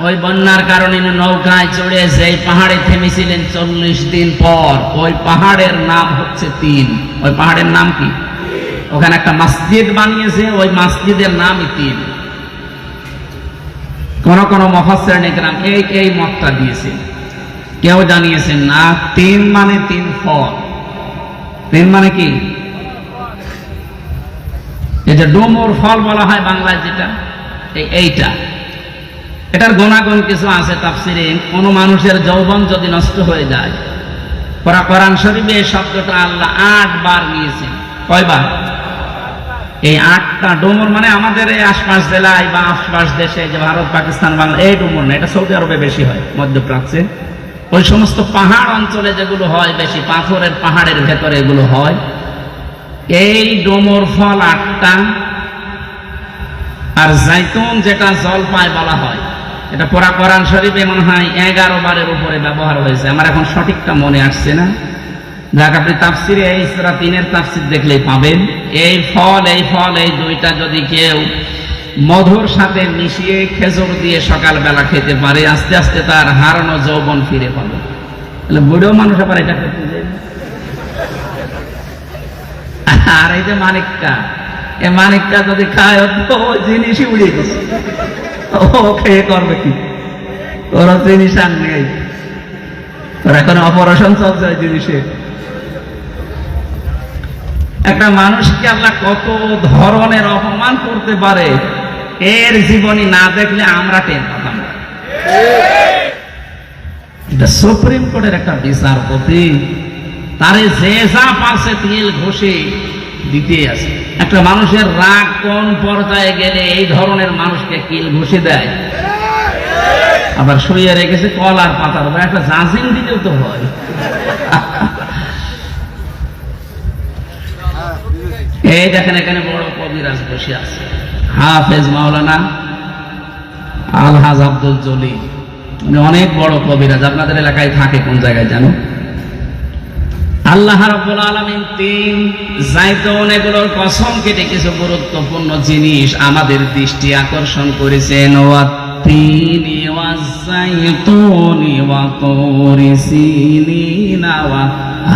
ওই বন্যার কারণে নৌকায় চড়ে সেই পাহাড়ে থেমেছিলেন 40 দিন পর। ওই পাহাড়ের নাম হচ্ছে 3। ওই পাহাড়ের নাম কি? ওখানে একটা মসজিদ বানিয়েছে, ওই মসজিদের নামই 3। কোন কোন মুফাসসিরিন ইকরাম এই মতটা দিয়েছেন। কেউ জানিয়েছেন না 3 মানে 3 ফল। 3 মানে কি? এই যে ডুমুর ফল বলা হয় বাংলায় যেটা, এইটা, এটার গুণাগুণ কিছু আছে তাফসিরে। কোন মানুষের যৌবন যদি নষ্ট হয়ে যায়, কোরআন শরীফে এই শব্দটা আল্লাহ 8 বার নিয়েছেন। কয়বার? এই 8টা ডুমুর মানে আমাদের এই আশপাশ জেলায় বা আশপাশ দেশে যে ভারত, পাকিস্তান, বাংলা, এই ডুমুর না, এটা সৌদি আরবে বেশি হয়, মধ্যপ্রাচ্যে ওই সমস্ত পাহাড় অঞ্চলে যেগুলো হয় বেশি, পাথরের পাহাড়ের ভেতরে এগুলো হয়। এই ডুমুর ফল 8টা। আর জাইতুন যেটা জলপাই বলা হয়, এটা পুরা কোরআন শরীফে মনে হয় 11 বারের উপরে ব্যবহার হয়েছে। আমার এখন সঠিকটা মনে আসছে না। যাক, আপনি তাফসিরে এই সূরা 3-এর তাফসির দেখলেই পাবেন। এই ফল এই দুইটা যদি কেউ মধুর সাথে মিশিয়ে খেজুর দিয়ে সকালবেলা খেতে পারে, আস্তে আস্তে তার হারানো যৌবন ফিরে পাবে। তাহলে বুড়ো মানুষ আবার এটা করতে যায়। আর এই যে মানিকটা, এই মানিকটা যদি খায় তো ওই জিনিসই উড়িয়ে গেছে। ও খেয়ে করবে কি? ওর জিনিস আর নেই, ওর এখন অপারেশন চলছে ওই জিনিসে। একটা মানুষকে আল্লাহ কত ধরনের অপমান করতে পারে, এর জীবনী না দেখলে আমরা টের পাতাম না। এটা সুপ্রিম কোর্টের একটা বিচারপতি, তারে যে যা পারছে তেল ঘষে দিতে আছে। একটা মানুষের রাগ কোন পর্যায়ে গেলে এই ধরনের মানুষকে কিল ঘষে দেয়, আবার শুয়ে রেখেছে কলার পাতার উপর, একটা জাজিম দিতেও তো হয়। এই দেখেন এখানে বড় কবিরাজ বসে আছে, হাফেজ মাওলানা আলহাজ আব্দুল জলিল। উনি অনেক বড় কবিরাজ, আপনাদের এলাকায় থাকে কোন জায়গায় জানো? আল্লাহ রাব্বুল আলামিন 3 জাইতুন এগুলোর কসম কেটে কিছু গুরুত্বপূর্ণ জিনিস আমাদের দৃষ্টি আকর্ষণ করেছেন। ওয়াত-তিনি ওয়াজ-জাইতুনি ওয়া তুরি সিনিনা ওয়া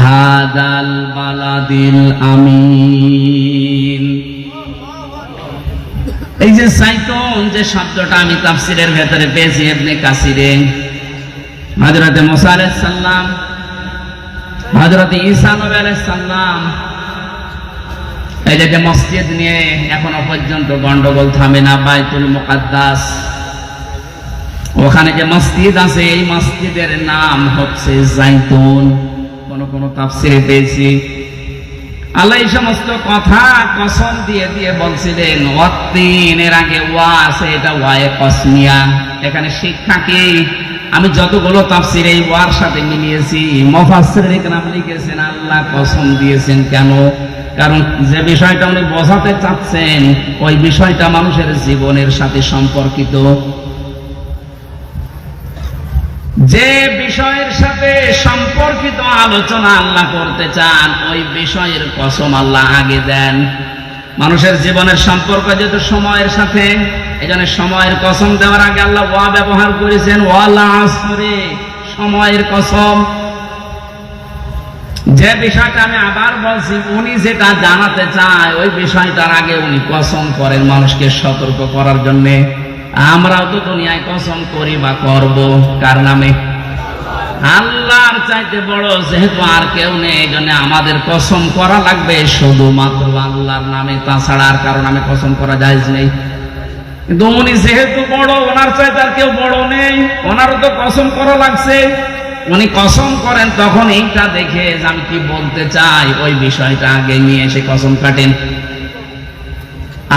হাদাল বালাদিল আমিন। এই যে জাইতুন যে শব্দটা আমি তাফসীরের ভেতরে পেয়েছি ইবনে কাসিরে, হযরত মুসা আলাইহিস সালাম, হযরত ঈসা নবী আলাইহিস সালাম, এই যে মসজিদ নিয়ে এখনো পর্যন্ত গন্ডগোল থামে না, বাইতুল মুকাদ্দাস, ওখানে যে মসজিদ আছে এই মসজিদের নাম হচ্ছে জাইতুন। কোন কোন তাফসীরে পেয়েছি আল্লাহ এই সমস্ত কথা কসম দিয়ে দিয়ে বলছিলেন। ওয়াত-তিন এর আগে ওয়া আছে, এটা ওয়ায়ে কসমিয়া। এখানে শিক্ষা কি? আমি যতগুলো তাফসীর এই ওয়ার সাথে মিলিয়েছি, মুফাসসিরিন ইকরাম লিখেছেন আল্লাহ কসম দিয়েছেন কেন? কারণ যে বিষয়টা উনি বোঝাতে চাচ্ছেন ওই বিষয়টা মানুষের জীবনের সাথে সম্পর্কিত। যে বিষয়ের সাথে সম্পর্কিত আলোচনা আল্লাহ করতে চান ওই বিষয়ের কসম আল্লাহ আগে দেন। মানুষের জীবনের সম্পর্ক যেহেতু সময়ের সাথে, এজন্য সময়ের কসম দেওয়ার আগে আল্লাহ ওয়া ব্যবহার করেছেন, ওয়াল আসরে, সময়ের কসম। যে বিষয়টা আমি আবার বলছি, উনি যেটা জানাতে চায় ওই বিষয়টার আগে উনি কসম করেন মানুষকে সতর্ক করার জন্য। আমরাও তো দুনিয়ায় কসম করি বা করব কার নামে? আল্লাহর চাইতে বড় যেহেতু আর কেউ নেই, এই জন্য আমাদের কসম করা লাগবে শুধুমাত্র আল্লাহর নামে, তাছাড়া আর কারো নামে কসম করা জায়েজ নেই। কিন্তু উনি যেহেতু বড়, ওনার চাইতে আর কেউ বড় নেই, ওনারও তো কসম করা লাগছে। উনি কসম করেন তখন এইটা দেখে যে আমি কি বলতে চাই ওই বিষয়টা আগে নিয়ে এসে কসম কাটেন।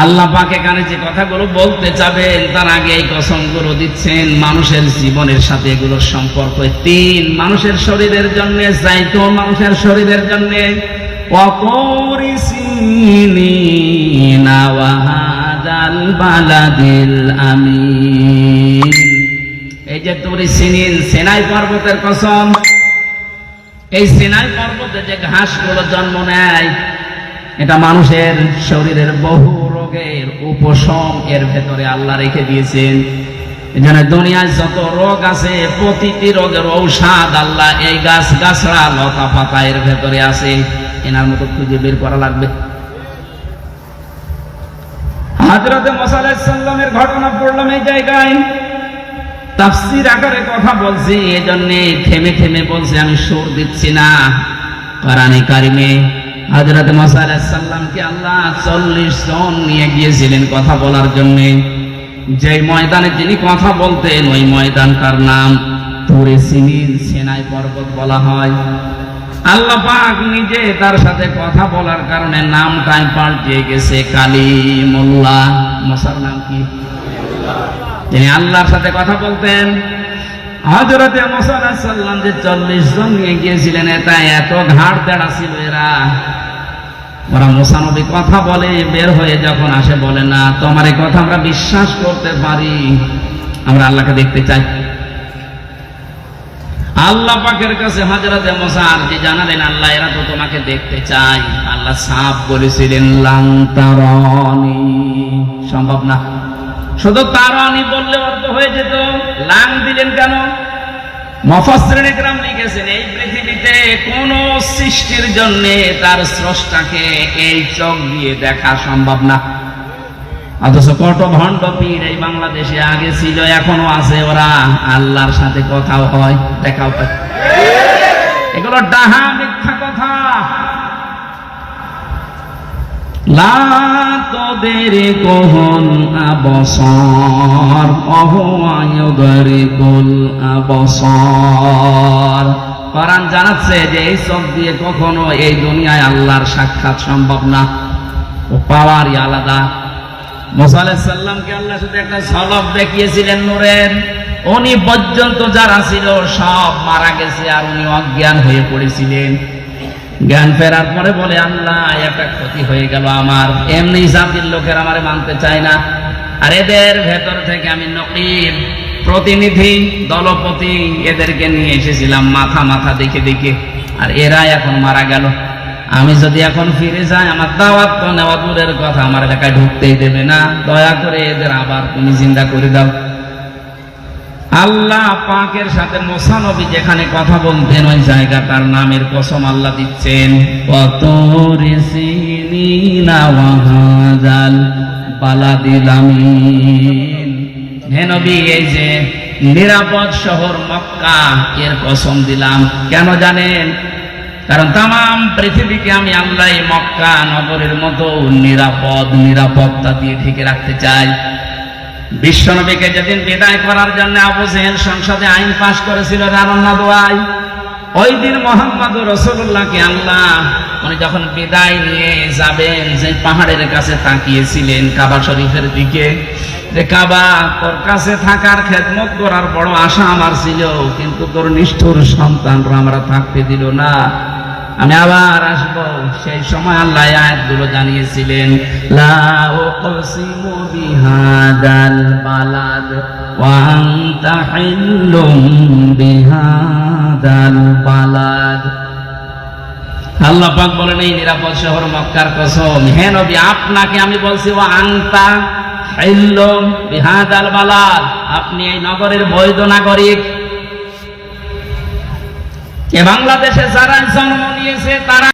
আল্লাহ পাক এখানে যে কথাগুলো বলতে যাবেন তার আগে এই কসমগুলো দিচ্ছেন মানুষের জীবনের সাথে এগুলোর সম্পর্ক। 3 মানুষের শরীরের জন্য জাইতুন, মানুষের শরীরের জন্য ওয়া তুরি সিনিনা ওয়া হাদাল বালাদিল আমিন। এই যে তুরি সিনিন, সিনাই পর্বতের কসম। এই সিনাই পর্বতে যে ঘাসগুলো জন্ম নেয় এটা মানুষের শরীরের বহু রোগের উপশম এর ভেতরে আল্লাহ রেখে দিয়েছেন। এখানে দুনিয়ায় যত রোগ আছে প্রতিটি রোগের ঔষধ আল্লাহ এই গাছ গাছড়া লতা পাতা এর ভেতরে আছে। এনার মতো খুঁজে বের করা লাগবে। হযরত মুসা আলাইহিস সালামের ঘটনা পড়লাম এই জায়গায়। তাফসীর আকারে কথা বলছি, এজন্য থেমে থেমে বলছি, আমি সুর দিচ্ছি না। কোরআনে কারিমে হযরত মুসা আলাইহিস সালামকে আল্লাহ 40 জন নিয়ে গিয়েছিলেন কথা বলার জন্য। যে ময়দানে তিনি কথা বলতেন ওই ময়দানটার নাম তুরে সিনিন, সিনাই পর্বত বলা হয়। আল্লাহ পাক নিজে তার সাথে কথা বলার কারণে নামটাই পাল্টে গেছে কালিমুল্লাহ। মুসার নাম কি? তিনি আল্লাহর সাথে কথা বলতেন। হযরত মুসা আলাইহিস সালাম যে 40 জন নিয়ে গিয়েছিলেন, এটা এত ঘাড় তেড়া ছিল ওরা মুসা নবী কথা বলে, বের হয়ে যখন আসে বলে না, তোমার এই কথা আমরা বিশ্বাস করতে পারি, আমরা আল্লাহকে দেখতে চাই। আল্লাহ পাকের কাছে হযরত মুসা আরজি জানালেন, আল্লাহ এরা তো তোমাকে দেখতে চাই। আল্লাহ সাফ বলেছিলেন লান তারানি, সম্ভব না। শুধু তারানি বললে অর্থ হয়ে যেত, লাং দিলেন কেন? মুফাসসিরিন ইকরাম লিখেছেন, এই পৃথিবীতে কোন সৃষ্টির জন্য তার স্রষ্টাকে এই চোখ দিয়ে দেখা সম্ভব না। অথচ কত ভণ্ড পীর এই বাংলাদেশে আগে ছিল, এখনো আছে, ওরা আল্লাহর সাথে কথাও হয়, দেখাও পায়। এগুলো ডাহা মিথ্যা কথা। লা তুদরিকুল আবসার ওয়া হুয়া ইউদরিকুল আবসার। কোরআন জানাচ্ছে যে এই চোখ দিয়ে কখনো এই দুনিয়ায় আল্লাহর সাক্ষাৎ সম্ভব না, ও পাওয়ারই আলাদা। মুসা আলাইহিস সালামকে আল্লাহ শুধু একটা ঝলক দেখিয়েছিলেন নূরের, উনি পর্যন্ত যারা ছিল সব মারা গেছে আর উনি অজ্ঞান হয়ে পড়েছিলেন। জ্ঞান ফেরার পরে বলে, আল্লাহ একটা ক্ষতি হয়ে গেল আমার, এমনি জাতির লোকের আমারে মানতে চায় না, আর এদের ভেতর থেকে আমি নকিব, প্রতিনিধি, দলপতি, এদেরকে নিয়ে এসেছিলাম মাথা মাথা দেখে দেখে, আর এরা এখন মারা গেল। আমি যদি এখন ফিরে যাই, আমার দাওয়াত তো নেওয়া দূরের কথা, আমার এলাকায় ঢুকতেই দেবে না, দয়া করে এদের আবার তুমি জিন্দা করে দাও। আল্লাহ পাকের সাথে মুসা নবী যেখানে কথা বলতেন ওই জায়গাটার নামের কসম আল্লাহ দিচ্ছেন, ওয়াতুরি সিনিনা ওয়া হাযাল বালাদিল আমিন। হে নবী, এই যে নিরাপদ শহর মক্কা, এর কসম দিলাম। কেন জানেন? কারণ তাম পৃথিবীকে আমি আল্লাহ মক্কা নগরের মতো নিরাপত্তা দিয়ে ঢেকে রাখতে চাই। বিশ্বনবীকে যেদিন বিদায় করার জন্য আবু জেহেল সংসদে আইন পাশ করেছিল রানা দোয়ায়, ওই দিন মুহাম্মদ রাসূলুল্লাহকে আল্লাহ উনি যখন বিদায় নিয়ে যাবেন, যে পাহাড়ের কাছে তাকিয়েছিলেন কাবা শরীফের দিকে, যে কাবা তোর কাছে থাকার খেদমত করার বড় আশা আমার ছিল, কিন্তু তোর নিষ্ঠুর সন্তানরা আমরা থাকতে দিল না, আমি আবার আসবো। সেই সময় আল্লাহ আয়াতগুলো জানিয়েছিলেন, লা উকসিমু বিহাদাল বালাদ ওয়া আনতা হিল্লুম বিহাদাল বালাদ। আল্লাহ পাক বলেন, এই নিরাপদ শহর মক্কার কসম, হে নবী আপনাকে আমি বলছি, ওয়া আনতা হিল্লুম বিহাদাল বালাদ, আপনি এই নগরের বৈধ নাগরিক। বাংলাদেশে যারা জন্ম নিয়েছে তারা